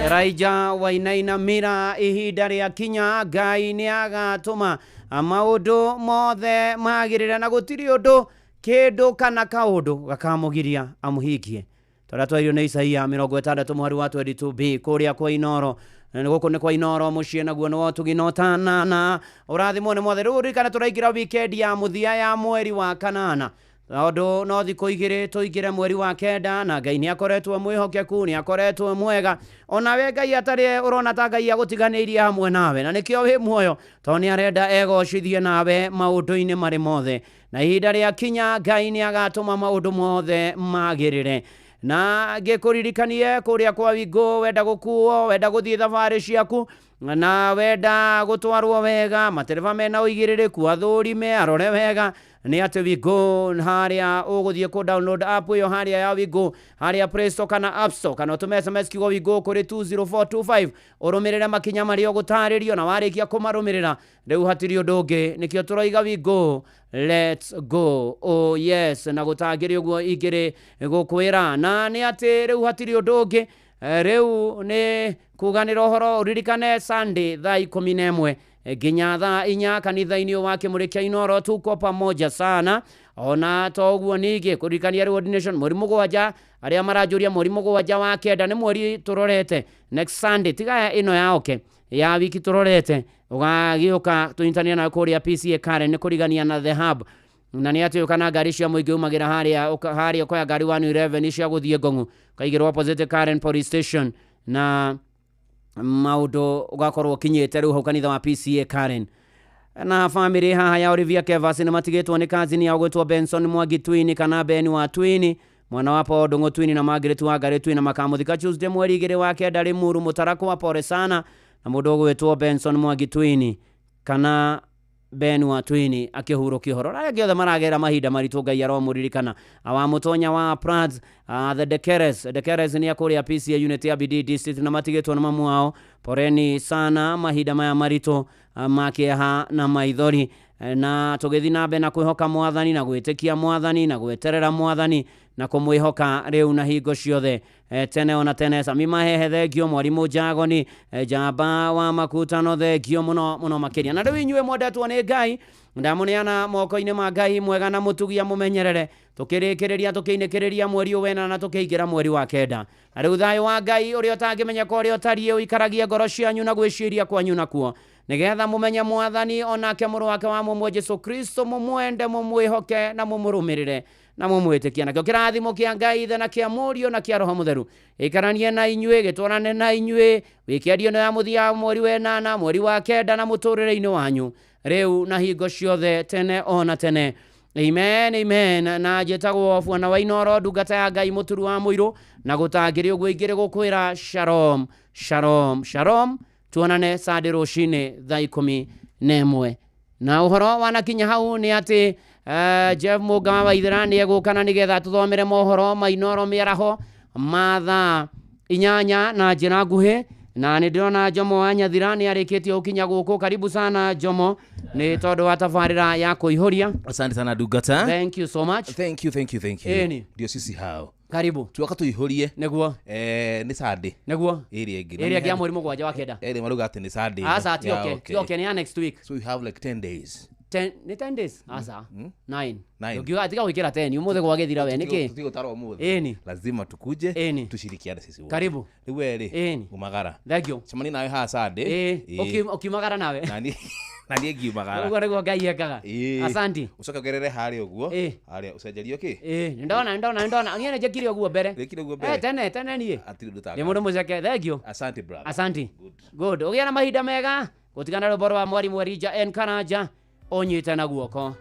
Speaker 13: Elijah Wainainamira, ihinda rĩakinya Ngai nĩagatũma maũndũ mothe magĩrĩre na gũtirĩ ũndũ kĩndũ kana kaũndũ gakamũgiria amũhingie. Tũrĩa twairio nĩ Isaia 60 mweri wa 22b kũrĩa kwa Inoro. Gũkũ nĩ kwa Inoro mũciĩ naguo nĩ wa Ginotana na ũrathimwo nĩ mothe. Rĩu rĩkana tũraingĩra weekend ya mũthia ya mweri wa kanana. Tondũ no thikũ igĩrĩ tũingĩre mweri wa kenda na Ngai nĩakoretwo mwĩhokeku, nĩakoretwo mwega. Onawe Ngai atarĩ ũrona ta Ngai agũtiganĩirie hamwe nawe, na nĩkĩo wĩ muoyo tondũ nĩarenda egocithie nawe maũndũ-inĩ marĩ mothe. Na ihinda rĩakinya Ngai nĩagatũma maũndũ mothe magĩrĩre. Na ngĩkũririkanie kũrĩa kwa Wingu, wenda gũkuo, wenda gũthiĩ thabarĩ ciaku na wenda gũtwarwo wega, matereba mena ũigĩrĩrĩku athũrime arore wega, nĩ atĩ Wingu harĩa ũgũthiĩ ku download app ĩyo harĩa ya Wingu harĩa Play Store kana App Store, kana ũtũme SMS kiugo Wingu kũrĩ 20425 ũrũmĩrĩre makinya marĩa ũgũtarĩrio, na warĩkia kũmarũmĩrĩra rĩu hatirĩ ũndũ ũngĩ. Nĩkĩo tũroiga Wingu let's go, oh yes, na gũtangĩrĩ ũguo ingĩrĩ gũkwĩra, na nĩ atĩ rĩu hatirĩ ũndũ ũngĩ. Rĩu nĩ kuganĩra ũhoro ũririkane Sunday thaa 11 nginya thaa 4 kanitha-inĩ wa Kĩmũrĩ kĩa Inoro, tuko pamoja sana. Ona toguo ningĩ kũririkania rĩu ordination mweri mũgwanja, arĩa maranjũria mweri mũgwanja wa kenda nĩ mweri tũrorete next Sunday, tiga ĩno ya oke ya wiki tũrorete, ũgagĩũka tũnyitania nawe kũrĩa PCA Karen nĩ kũrigania na The Hub. Na nĩ atĩ kana ngari cia mũingĩ umagĩra harĩa kwa ngari 111 cia gũthiĩ Ngong'u, kaigĩrwo opposite Karen Police Station, na maũndũ ũgakorwo kinyĩte rĩu hau kanitha wa PCA Karen. Na family haha ya Olivia Kevas nĩ matigĩtwo nĩ kazini ya gwĩtwo Benson Mwangi Twini kana Ben wa Twini, mwana wa Paul Ndung'u Twini na Margaret wa Ngari Twini, na makamũthika Tuesday mweri 2 wa kenda Limuru Mũtarakwa wa pore sana, na mũndũ ũgwĩtwo Benson Mwangi Twini kana Ben wa Twini akĩhurũkio horo. Arĩa angĩ othe maragera mahinda maritũ Ngai aromũririkana. Awa mũtonya wa Prads, the Dekeres nĩ akũrĩa PCA unit ya BD district na matigĩtwo na mamu wao. Poreni sana mahinda maya maritũ makĩeha na maithori, na tũgĩthiĩ na mbere na kwĩhoka Mwathani na gwĩtĩkia Mwathani na gweterera Mwathani na kũmwĩhoka rĩu na hingo ciothe tene ona tene. Sami Mahehe thengio, Mwarimũ Njagoni, Njamba wa Makutano thengio mũno mũno makĩria. Na rĩu inyuĩ mwendetwo nĩ Ngai, ndamũneana moko-inĩ ma Ngai mwega na mũtugia mũmenyerere, tũkĩrĩkĩrĩria tũkĩinĩkĩrĩria mweri wena na tũkĩingĩra mweri wa kenda. Na rĩu thayũ wa Ngai ũrĩa ũtangĩmenyeka ũrĩa ũtariĩ ũikaragie ngoro cianyu na gwĩciria kwanyu nakuo, nĩgetha mũmenye Mwathani onake mũrũ wake wa mũmwe Jesũ Kristo, mũmwende mũmwĩhoke na mũmũrũmĩrĩre na mũmwĩtĩkia. Nakĩo kĩrathimo kĩa Ngai Ithe na kĩa Mũriũ na kĩa Roho Mũtheru ĩikaranie na inyuĩ, gĩtwarane na inyuĩ wikendi ya mũthia mweri wa 8 mweri wa kenda na mũtũrĩre-inĩ wanyu rĩu na hingo ciothe tene ona tene. Amen, amen. Na njĩtagwo Bwana wa Inoro, ndungata ya Ngai mũturu wa mũirũ, na gũtangĩrĩ ũguo ingĩrĩ gũkwĩra shalom shalom shalom. Tuonane Sunday rũcinĩ thaa 11. Na ũhoro wanakinya hau nĩ atĩ Jeff Mũnga wa Ithera nĩ egũkana nĩgetha tũthomere mohoro ma Inoro mĩaraho ma thaa 8 na njĩra nguhĩ, na nĩ ndĩrona Jomo wa Nyathira nĩ arĩkĩtie gũkinya gũkũ. Karibu sana Jomo, nĩ tondũ wa tabarĩra ya kũihũria.
Speaker 18: Asante sana Dugata.
Speaker 13: Thank you so much.
Speaker 18: Thank you. Ndio sisi hao.
Speaker 13: Karibu.
Speaker 18: Tuwaka tuihurie.
Speaker 13: Neguo.
Speaker 18: Ni Sunday.
Speaker 13: Neguo.
Speaker 18: Area ingine.
Speaker 13: Area ya mweri mugwanja wa kenda.
Speaker 18: Maruga ati ni Sunday.
Speaker 13: Asa ati okay ni next week.
Speaker 18: So we have like 10 days.
Speaker 13: 10 days. Asa. 9. Ukiwa atika wikira 10 umuthe gwagethira we niki.
Speaker 18: Tutigotaro umuthe. Lazima tukuje tushirikiane sisi wote.
Speaker 13: Karibu.
Speaker 18: Riweri. Umagara.
Speaker 13: Thank you.
Speaker 18: Chamani nawe ha Sunday.
Speaker 13: Ukimagara nawe.
Speaker 18: Nani egiumagara.
Speaker 13: Ugo rego ngai ekaga. Asante.
Speaker 18: Ucoka gerere hari uguo. Hari ucenjerio ki?
Speaker 13: Ndona. Niene jekire uguo mbere.
Speaker 18: Rekire uguo mbere.
Speaker 13: Tene nie.
Speaker 18: Atiri ndutaka.
Speaker 13: Ni mundu muceke. Thank you.
Speaker 18: Asante brother.
Speaker 13: Asante. Good. Ugia na mahinda mega. Gutigana ruboro wa mwarimu Werija N Karanja. Onyite na guoko.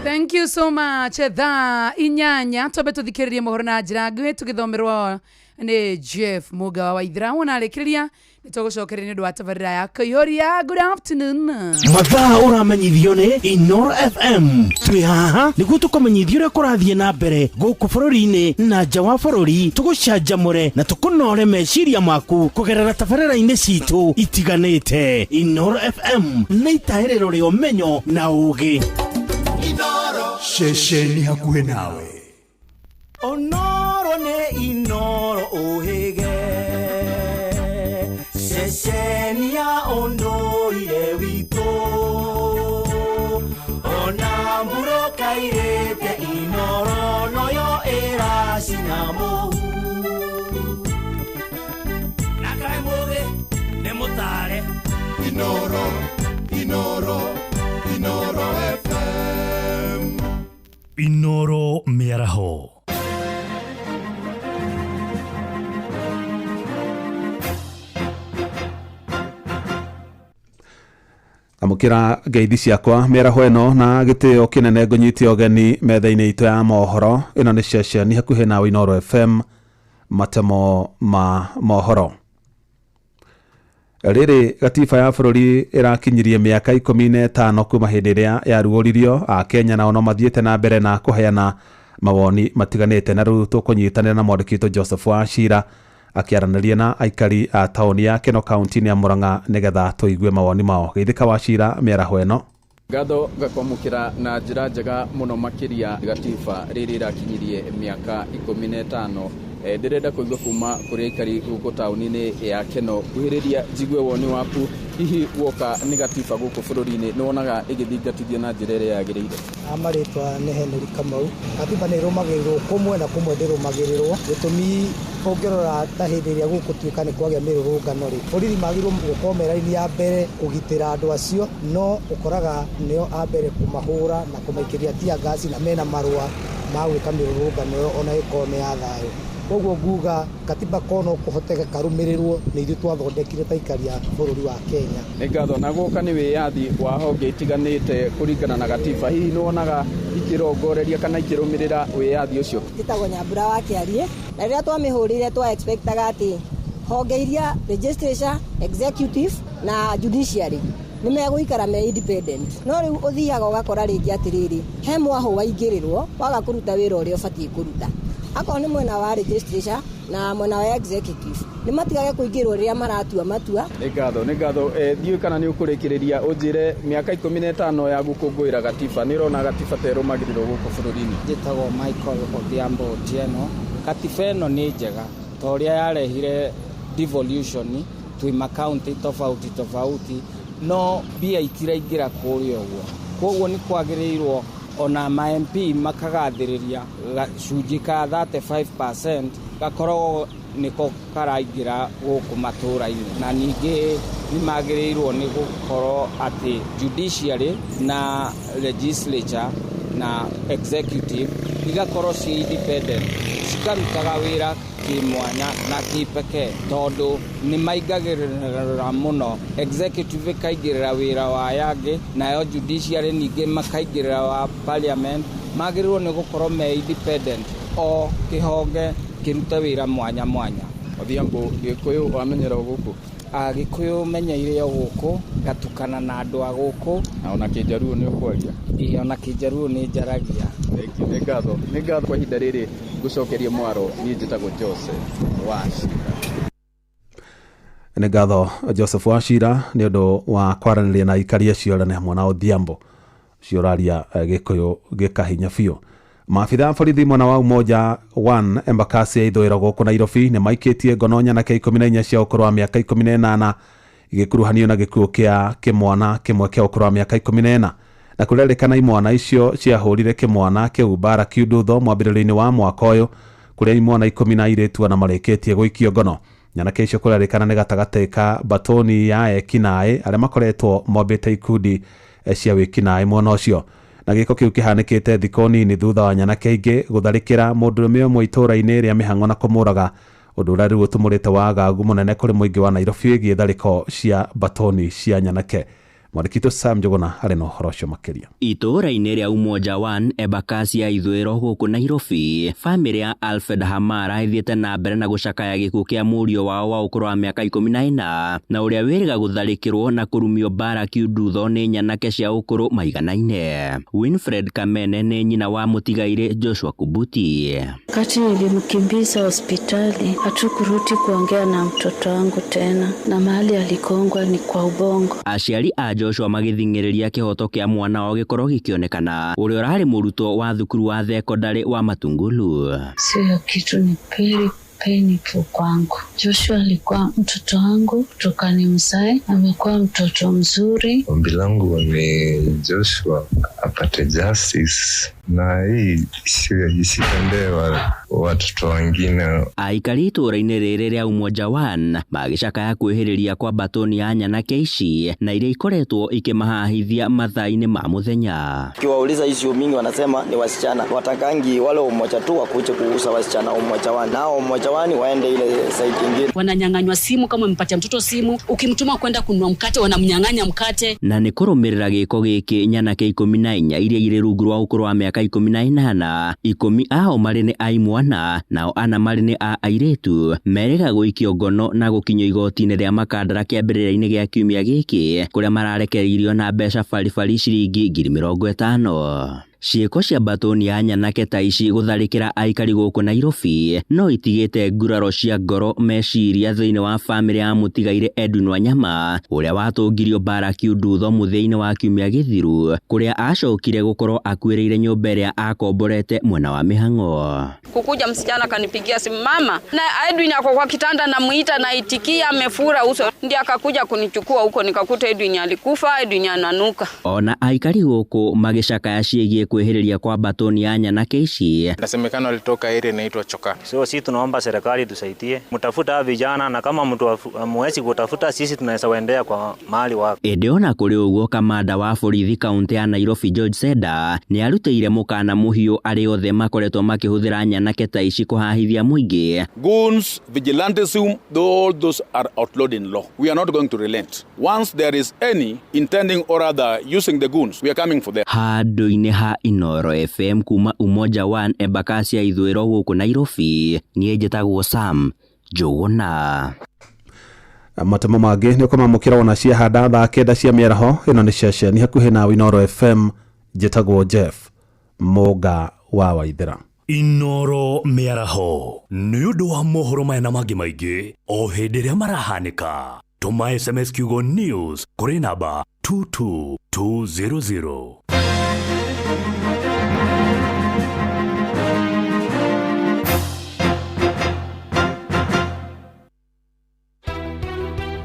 Speaker 19: Thank you so much. Tha inyanya tobe tuthikiririe mohoro na njira nguhi tugithomerwo ni Jeff Muga wa Ithira wona rekiria nitugucokeria ni ndwa tabarira ya Kayuria. Good afternoon.
Speaker 10: Mathaa uramenyithio ni Inoro FM. Twi haha niguo tukomenyithio uria kurathie na mbere guku bururi-ini na nja wa bururi, tugucanjamure na tukunore meciria maku kugerera tabarira-ini citu itiganite. Inoro FM na itaherero ria umenyo na ugi.
Speaker 12: Inoro shesheni hakuhe nawe.
Speaker 10: Onoro ne Inoro ohege shesheni ya ondoire wito onamburo kairete Inoro noyo era sinamo nakaimoge nemutare Inoro FM. Inoro miaraho.
Speaker 20: Amukira ngeithi ciakwa mĩaraho ĩno na gĩtĩo kĩnene ngũnyitie ũgeni metha-inĩ itũ ya mohoro. Ĩno nĩ ceceni hakuhĩ na Inoro FM, matemo ma mohoro. Rĩrĩ gatiba ya bũrũri ĩrakinyirie mĩaka 15 kuma hĩndĩ ĩrĩa yarugũririo. Akenya nao no mathiĩte na mbere na kũheana mawoni matiganĩte, na rĩu tũkũnyitanĩra na mwandĩki witũ Joseph Wachira akiaranĩria na aikari a taũni ya Keno kaunti-inĩ ya Murang'a nĩgetha tũigue mawoni mao. Geithĩka Wachira, mĩaraho ĩno.
Speaker 1: Gatho gakwamukira na njira njega muno makiria gatiba riri rakinyirie miaka 15 ndirenda kuigua kuma kuri ikari guku tauni-ini ya Keno kuhiriria njigwe woni waku hihi woka ni gatiba guku bururi-ini ni wonaga igithingatithio na njira iria yagiriire.
Speaker 5: Amaritwa ni Henry Kamau. Gatiba ni rumagirirwo kumwe na kumwe ndirumagirirwo gitumi ongerora ta hindi iria guku tuika ni kwagia mirurungano ri borithi magirwo gukomera-ini ya mbere kugitira andu acio no ukoraga nio a mbere kumahura na kumaikiria tia gasi na mena marua ma gwika mirurungano ona ikone ya thayo. Koguo nguga katiba kono kuhoteka karumirirwo ni ithu twathondekire ta ikaria bururi wa Kenya.
Speaker 1: Ni ngatho na guka ni wiyathi wa honge itiganite kuringana na gatiba hihi ni wonaga ikirongoreria kana ikirumirira wiyathi ucio.
Speaker 14: Gitagwo Nyambura wa Kiarie na riria twamihurire twa expectaga ati honge iria registration, executive na judiciary ni meguikara me independent no riu uthiaga ugakora ringi atiriri he mwaho waingirirwo waga kuruta wira uria ubatie kuruta akao ni mwena wa registration na mwena wa executive ni matigage kuingirwo riria maratua matua.
Speaker 1: Ni ngatho thiu kana ni ukurikiriria unjire miaka 15 ya gukunguira gatiba ni rona gatiba tero magirirwo guku bururi-ini.
Speaker 21: Njitagwo Michael Odhiambo Otieno. Katiba eno ni njega toria yarehire devolution twi county tofauti no bia itiraingira kuri ogwo koguo ni kwagirirwo ona ma MP makagathiriria gacunji ka 35% gakorwo niko karaingira guku matura-ini na ningi ni magirirwo ni gukorwo ati judiciary na legislature na executive igakorwo ci independent cikarutaga wira kimwanya na kipeke tondu ni maingagirira muno executive kaingirira wira wa yangi nayo judiciary ningi makaingirira wa parliament magirirwo ni gukorwo me independent o kihonge kiruta wira mwanya.
Speaker 1: Odhiambo Gikuyu wamenyera guku?
Speaker 21: Gikuyu menyeire guku gatukana na andu a guku
Speaker 1: na ona Kijaruo ni ukwaria?
Speaker 21: Ona Kijaruo ni njaragia.
Speaker 1: Ni ngatho kwa ihinda riri gucokeria mwaro ni njitagwo Joseph Wachira.
Speaker 20: Ni ngatho Joseph Wachira ni undu wa kwaraniria na ikaria ciora na hamwe na Odhiambo cioraria Gikuyu gikahinya biu. Maabitha borithi mwena wa Umoja 1 Embakasi ya ithwiro guku Nairobi ni maikitie ngono nyanake 14 cia ukuru wa miaka 18 igikuruhanio na gikuo kia kimwana kimwe kia ukuru wa miaka 14 na kurerikana imwana icio ciahurire kimwana kiu bara kiudutho mwambiriro-ini wa mwaka uyu kuria imwana 12 tu na mareketie guikio ngono. Nyanake icio kurerikana ni gatagate ka batoni ya ekinae aria makoretwo mombite ikundi cia wikinae mwena ucio. Na giko kiu kihanikite thiko nini thutha wa nyanake ingi gutharikira mundurume umwe itura-ini ria mihango na kumuraga undu uria riu utumurite wagagu munene kuri muingi wa Nairobi igi thariko cia batoni cia nyanake. Mwarikito Sam Njuguna ari no horo cio makiria.
Speaker 22: Itura-ini ria Umoja 1 Embakasi ya ithwiro guku Nairobi, family ya Alfred Hamara ithiete na mbere na gucakaya gikuo kia murio wao wa ukuru wa miaka 14 na uria wiriga gutharikirwo na kurumio bara kiudutho ni nyanake cia ukuru maiganaine. Winfred Kamene ni nyina wa mutigaire Joshua Kubuti.
Speaker 23: Wakati nilimkimbiza hospitali hatukurudi kuongea na mtoto wangu tena na mahali alikongwa ni kwa ubongo.
Speaker 22: Aciari a Joshua magithingiriria kihoto kia mwana wao gikorwo gikionekana uria urari muruto wa thukuru wa thekondari wa Matungulu.
Speaker 23: Sio kitu ni painful kwangu. Joshua alikuwa mtoto wangu kutoka nimzae, amekuwa mtoto mzuri.
Speaker 24: Ombi langu ni Joshua apate justice na hii isiendewa watoto wengine.
Speaker 22: Aikari itura-ini riri ria Umoja 1 magicakaya kwihiriria kwa batoni ya nyanake ici na iria ikoretwo ikimahahithia mathaa-ini ma muthenya.
Speaker 25: Kiwauliza issue mingi wanasema ni wasichana, watakangi wale Umoja tu wakuje kuuza wasichana Umoja 1 nao Umoja 1 waende ile side nyingine.
Speaker 26: Wananyang'anywa simu, kama umempatia mtoto simu ukimtuma kwenda kununua mkate wanamnyang'anya mkate.
Speaker 22: Na ni kurumirira giko giki nyanake 14 iria iri rungu rwa ukuru wa miaka 18 10 ao mari ni ai mwana nao ana mari ni a airetu merega guikio ngono na gukinyo igoti-ini ria makandara kiambirira-ini gia kiumia giki kuria mararekereirio na mbeca baribari ciringi 50,000. ciĩko cia mbatoni ya nyanake ta ici gũtharĩkĩra aikari gũkũ Nairobi no itigĩte nguraro cia ngoro meciria thĩinĩ wa bamĩrĩ ya mũtigaire Edwin Wanyama ũrĩa watũngirio bara kiundutho mũthia-inĩ wa kiumia gĩthiru kũrĩa acokire gũkorwo akuĩrĩire nyũmba ĩrĩa akomborete mwena wa Mĩhang'o.
Speaker 2: Kukuja msichana kanipigia simu, mama na Edwin ako kwa kitanda, namuita naitikia, amefura uso, ndiye akakuja kunichukua huko, nikakuta Edwin alikufa, Edwin ananuka.
Speaker 22: Ona aikari gũkũ magĩcakaya ciĩgiĩ kwĩhĩrĩria kwa mbatoni ya nyanake ici.
Speaker 3: Nasemekana alitoka area inaitwa Choka.
Speaker 4: So sisi tunaomba serikali tusaidie, mtafuta vijana, na kama mtu amwezi kutafuta, sisi tunaweza waendea kwa mahali wako.
Speaker 22: Ona kũrĩ ũguo kamanda wa borithi kaunti ya Nairobi George Seda nĩ arutĩire mũkana mũhiũ arĩ othe makoretwo makĩhũthĩra nyanake ta ici kũhahithia mũingĩ.
Speaker 7: Goons, vigilantism, all those are outlawed in law. We are not going to relent. Once there is any intending or other using the goons, we are coming for them.
Speaker 22: Handũ-inĩ ha Inooro FM kuma Umoja One Embakasi ya ithũĩro gũkũ Nairobi, niĩ njĩtagwo Sam Njũgũna.
Speaker 20: Matemo mangĩ nĩ ũkamamũkĩra wona ciahanda thaa 9 cia mĩaraho. Ĩno nĩ ceceni hakuhĩ na Inooro FM, njĩtagwo Jeff Mũga wa Waithĩra.
Speaker 10: Inooro mĩaraho nĩ ũndũ wa mohoro maya na mangĩ maingĩ o hĩndĩ ĩrĩa marahanĩka. Tũma SMS kiugo news kũrĩ namba 22200.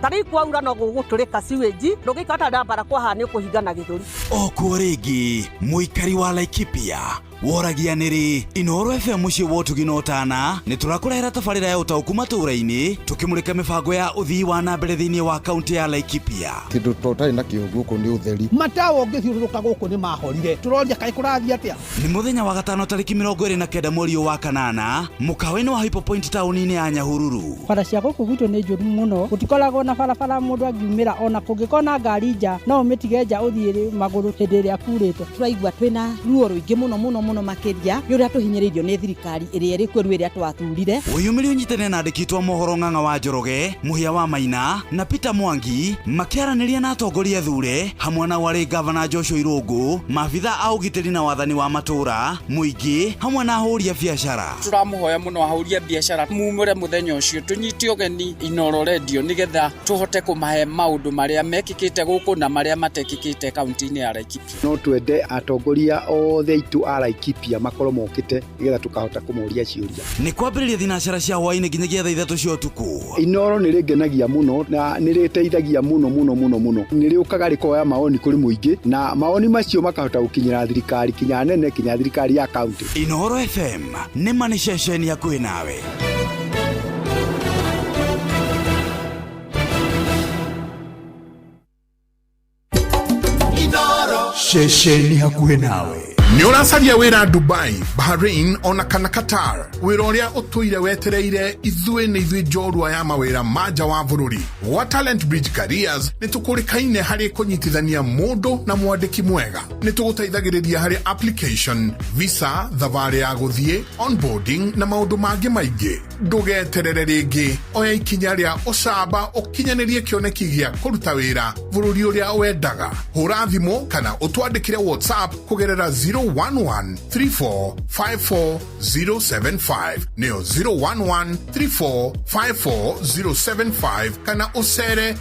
Speaker 8: Tari kwaura no gũgũtũrĩka siweji ndũgĩkata ndambara kwahana ũkũhingana gĩthũri.
Speaker 28: Okuo rĩngĩ mũikari wa Laikipia woragianĩrĩ Inooro FM mũciĩ wotu ginotana nĩ tũrakũrehera tabarĩra ya ũtaũku matũũra-inĩ tũkĩmũrĩka mĩbango ya ũthii wa na mbere thĩinĩ wa kaunti ya Laikipia.
Speaker 9: Kĩndũ tũtarĩ na kĩo gũkũ nĩ ũtheri.
Speaker 8: Matawa ũngĩthiũrũrũka gũkũ nĩ mahorire. Tũroria kaĩ kũrathiĩ atĩa?
Speaker 28: Nĩ mũthenya wa gatano tarĩki 29 mweri wa kanana mũkawa-inĩ wa Hypo Point taũni-inĩ ya Nyahururu.
Speaker 8: Bara cia gũkũ gwitũ nĩ njũru mũno. Gũtikoragwo na barabara mũndũ angiumĩra ona kũngĩkona ngari nja no ũmĩtige nja ũthiĩ magũrũ hĩndĩ ĩrĩa kurĩte. Tũraigua twĩna ruo rũingĩ mũno makĩria rĩrĩa tũhinyĩrĩirio nĩ thirikari ĩrĩa ĩrĩ kweru ĩrĩa twathurire.
Speaker 28: Ũyũmĩrĩ ũnyitane na andĩkĩtwo mohoro Ng'ang'a wa Njoroge, Mũhia wa Maina na Peter Mwangi makĩaranĩria na atongoria thure hamwe na warĩ gavana Joshua Irũngũ, maabitha a ũgitĩri na wathani wa matũũra, mũingĩ hamwe na ahũri a biacara.
Speaker 11: Tũramũhoya mũno ahũri a biacara mumũre mũthenya ũcio tũnyite ũgeni Inooro Radio nĩgetha tũhote kũmahe maũndũ marĩa mekĩkĩte gũkũ na marĩa matekĩkĩte kaunti-inĩ ya Laikipia.
Speaker 9: No twende atongoria othe itu a Laikipia makorwo mokĩte nĩgetha tukahota kũmoria ciũria.
Speaker 28: Nĩ kwambĩrĩria thinacara cia hwaĩ-inĩ nginyagia thaa 3 cia ũtukũ.
Speaker 9: Inooro nĩ rĩngenagia mũno na nĩ rĩteithagia mũno. Nĩ rĩũkaga rĩkoya maoni kũrĩ mũingĩ na maoni macio makahota gũkinyĩra thirikari kinya nene kinya thirikari ya kaunti.
Speaker 28: Inooro FM nĩ mani ceceni hakuhĩ nawe.
Speaker 12: Ceceni hakuhĩ nawe. Nĩ ũracaria wĩra Dubai, Bahrain ona kana Qatar. Wĩra ũrĩa ũtũire wetereire ithuĩ nĩ ithuĩ njorua ya mawĩra ma nja wa bũrũri. Wa Talent Bridge Careers nĩ tũkũrĩkaine harĩ kũnyitithania mũndũ na mwandĩki mwega. Nĩ tũgũteithagĩrĩria harĩ application, visa, thabarĩ ya gũthiĩ, onboarding na maũndũ mangĩ maingĩ. Ndũgeterere rĩngĩ, oya ikinya rĩa ũcamba ũkinyanĩrie kĩoneki gĩa kũruta wĩra bũrũri ũrĩa wendaga. Hũra thimũ kana ũtwandĩkĩre WhatsApp kũgerera 011-3454-075 neo 011-3454-075 kana ũcere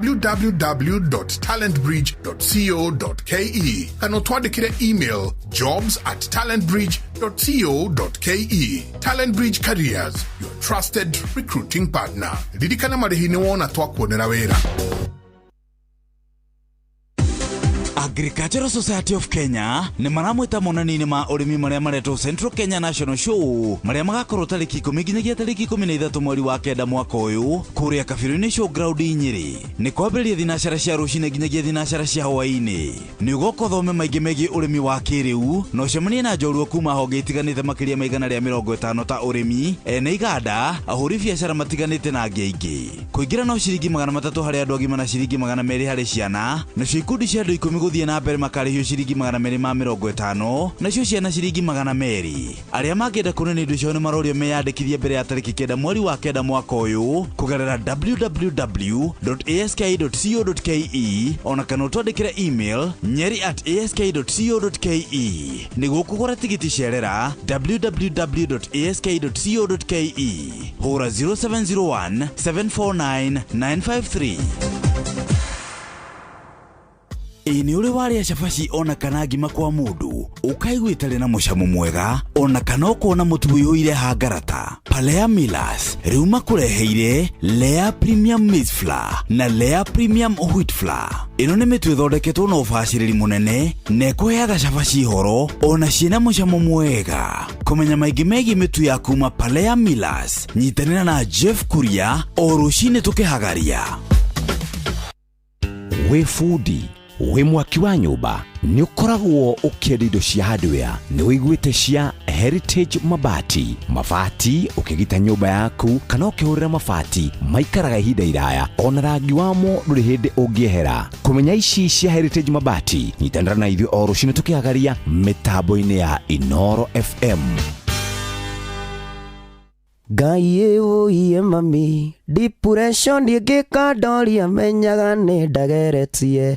Speaker 12: www.talentbridge.co.ke kana ũtwandĩkĩre email jobs@talentbridge.co.ke. Talent Bridge Careers, your trusted recruiting partner. Ririkana marĩhi nĩ wona twakuonera wĩra.
Speaker 28: Agricultural Society of Kenya nĩ maramwĩta monani-inĩ ma ũrĩmi marĩa maretwo Central Kenya National Show marĩa magakorwo tarĩki 10 nginyagia tarĩki 13 mweri wa 9 mwaka ũyũ kũrĩa Kabirũ-inĩ Showground Nyĩrĩ. Nĩ kwambĩrĩria thinacara cia rũcinĩ nginyagia thinacara cia hwaĩ-inĩ. Nĩ ũgoka ũthome maingĩ megiĩ ũrĩmi wa kĩrĩu na ũcemanie na njorua kuma honge itiganĩte makĩria ma 150 ta ũrĩmi, ene iganda, ahũri biacara matiganĩte na angĩ aingĩ. Kũingĩra no ciringi 300 harĩ andũ agima na ciringi 200 harĩ ciana, nacio ikundi cia andũ 10 megũthiĩ na mbere makarĩhio ciringi 250 nacio ciana ciringi 200. Arĩa mangĩenda kuona indo icio nĩ marorio meyandĩkithie mbere ya tarĩki 9 mweri wa 9 mwaka ũyũ kũgerera www.ask.co.ke ona kana ũtwandĩkĩre email nyeri@ask.co.ke. nĩguo kũgũra tigiti cerera www.ask.co.ke. hũra 0701 749 953. Ini ule warĩa cabaci ona kana ngima kwa mũndũ ũkaigua itarĩ na mũcamo mwega ona kana ũkona mũtu ũihũire hangarata. Palea Millers rĩu makũreheire Lea Premium Maize Flour na Lea Premium Wheat Flour. Ĩno nĩ mĩtu ĩthondeketwo na ũbacĩrĩri mũnene na ĩkũheaga cabaci horo ona ciĩna mũcamo mwega. Kũmenya maingĩ megiĩ mĩtu ya kuma Palea Millers, nyitanĩra na Jeff Kuria o rũcinĩ tũkĩhagaria.
Speaker 6: We foodie, we mwaki wa nyũmba nĩ ũkoragwo ũkĩendia indo cia hardware, nĩ wĩiguĩte cia Heritage Mabati. Mabati ũkĩgita nyũmba yaku kana ũkĩhũrĩra mabati maikaraga ihinda iraya ona rangi wamo ndũrĩ hĩndĩ ũngĩehera. Kũmenya ici cia Heritage Mabati, nyitanĩra na ithuĩ o rũcinĩ tũkĩhagaria mĩtambo-inĩ ya Inoro FM.
Speaker 13: Ngai ũiye mami, depression ndĩngĩkandoria menyaga nĩ ndageretie.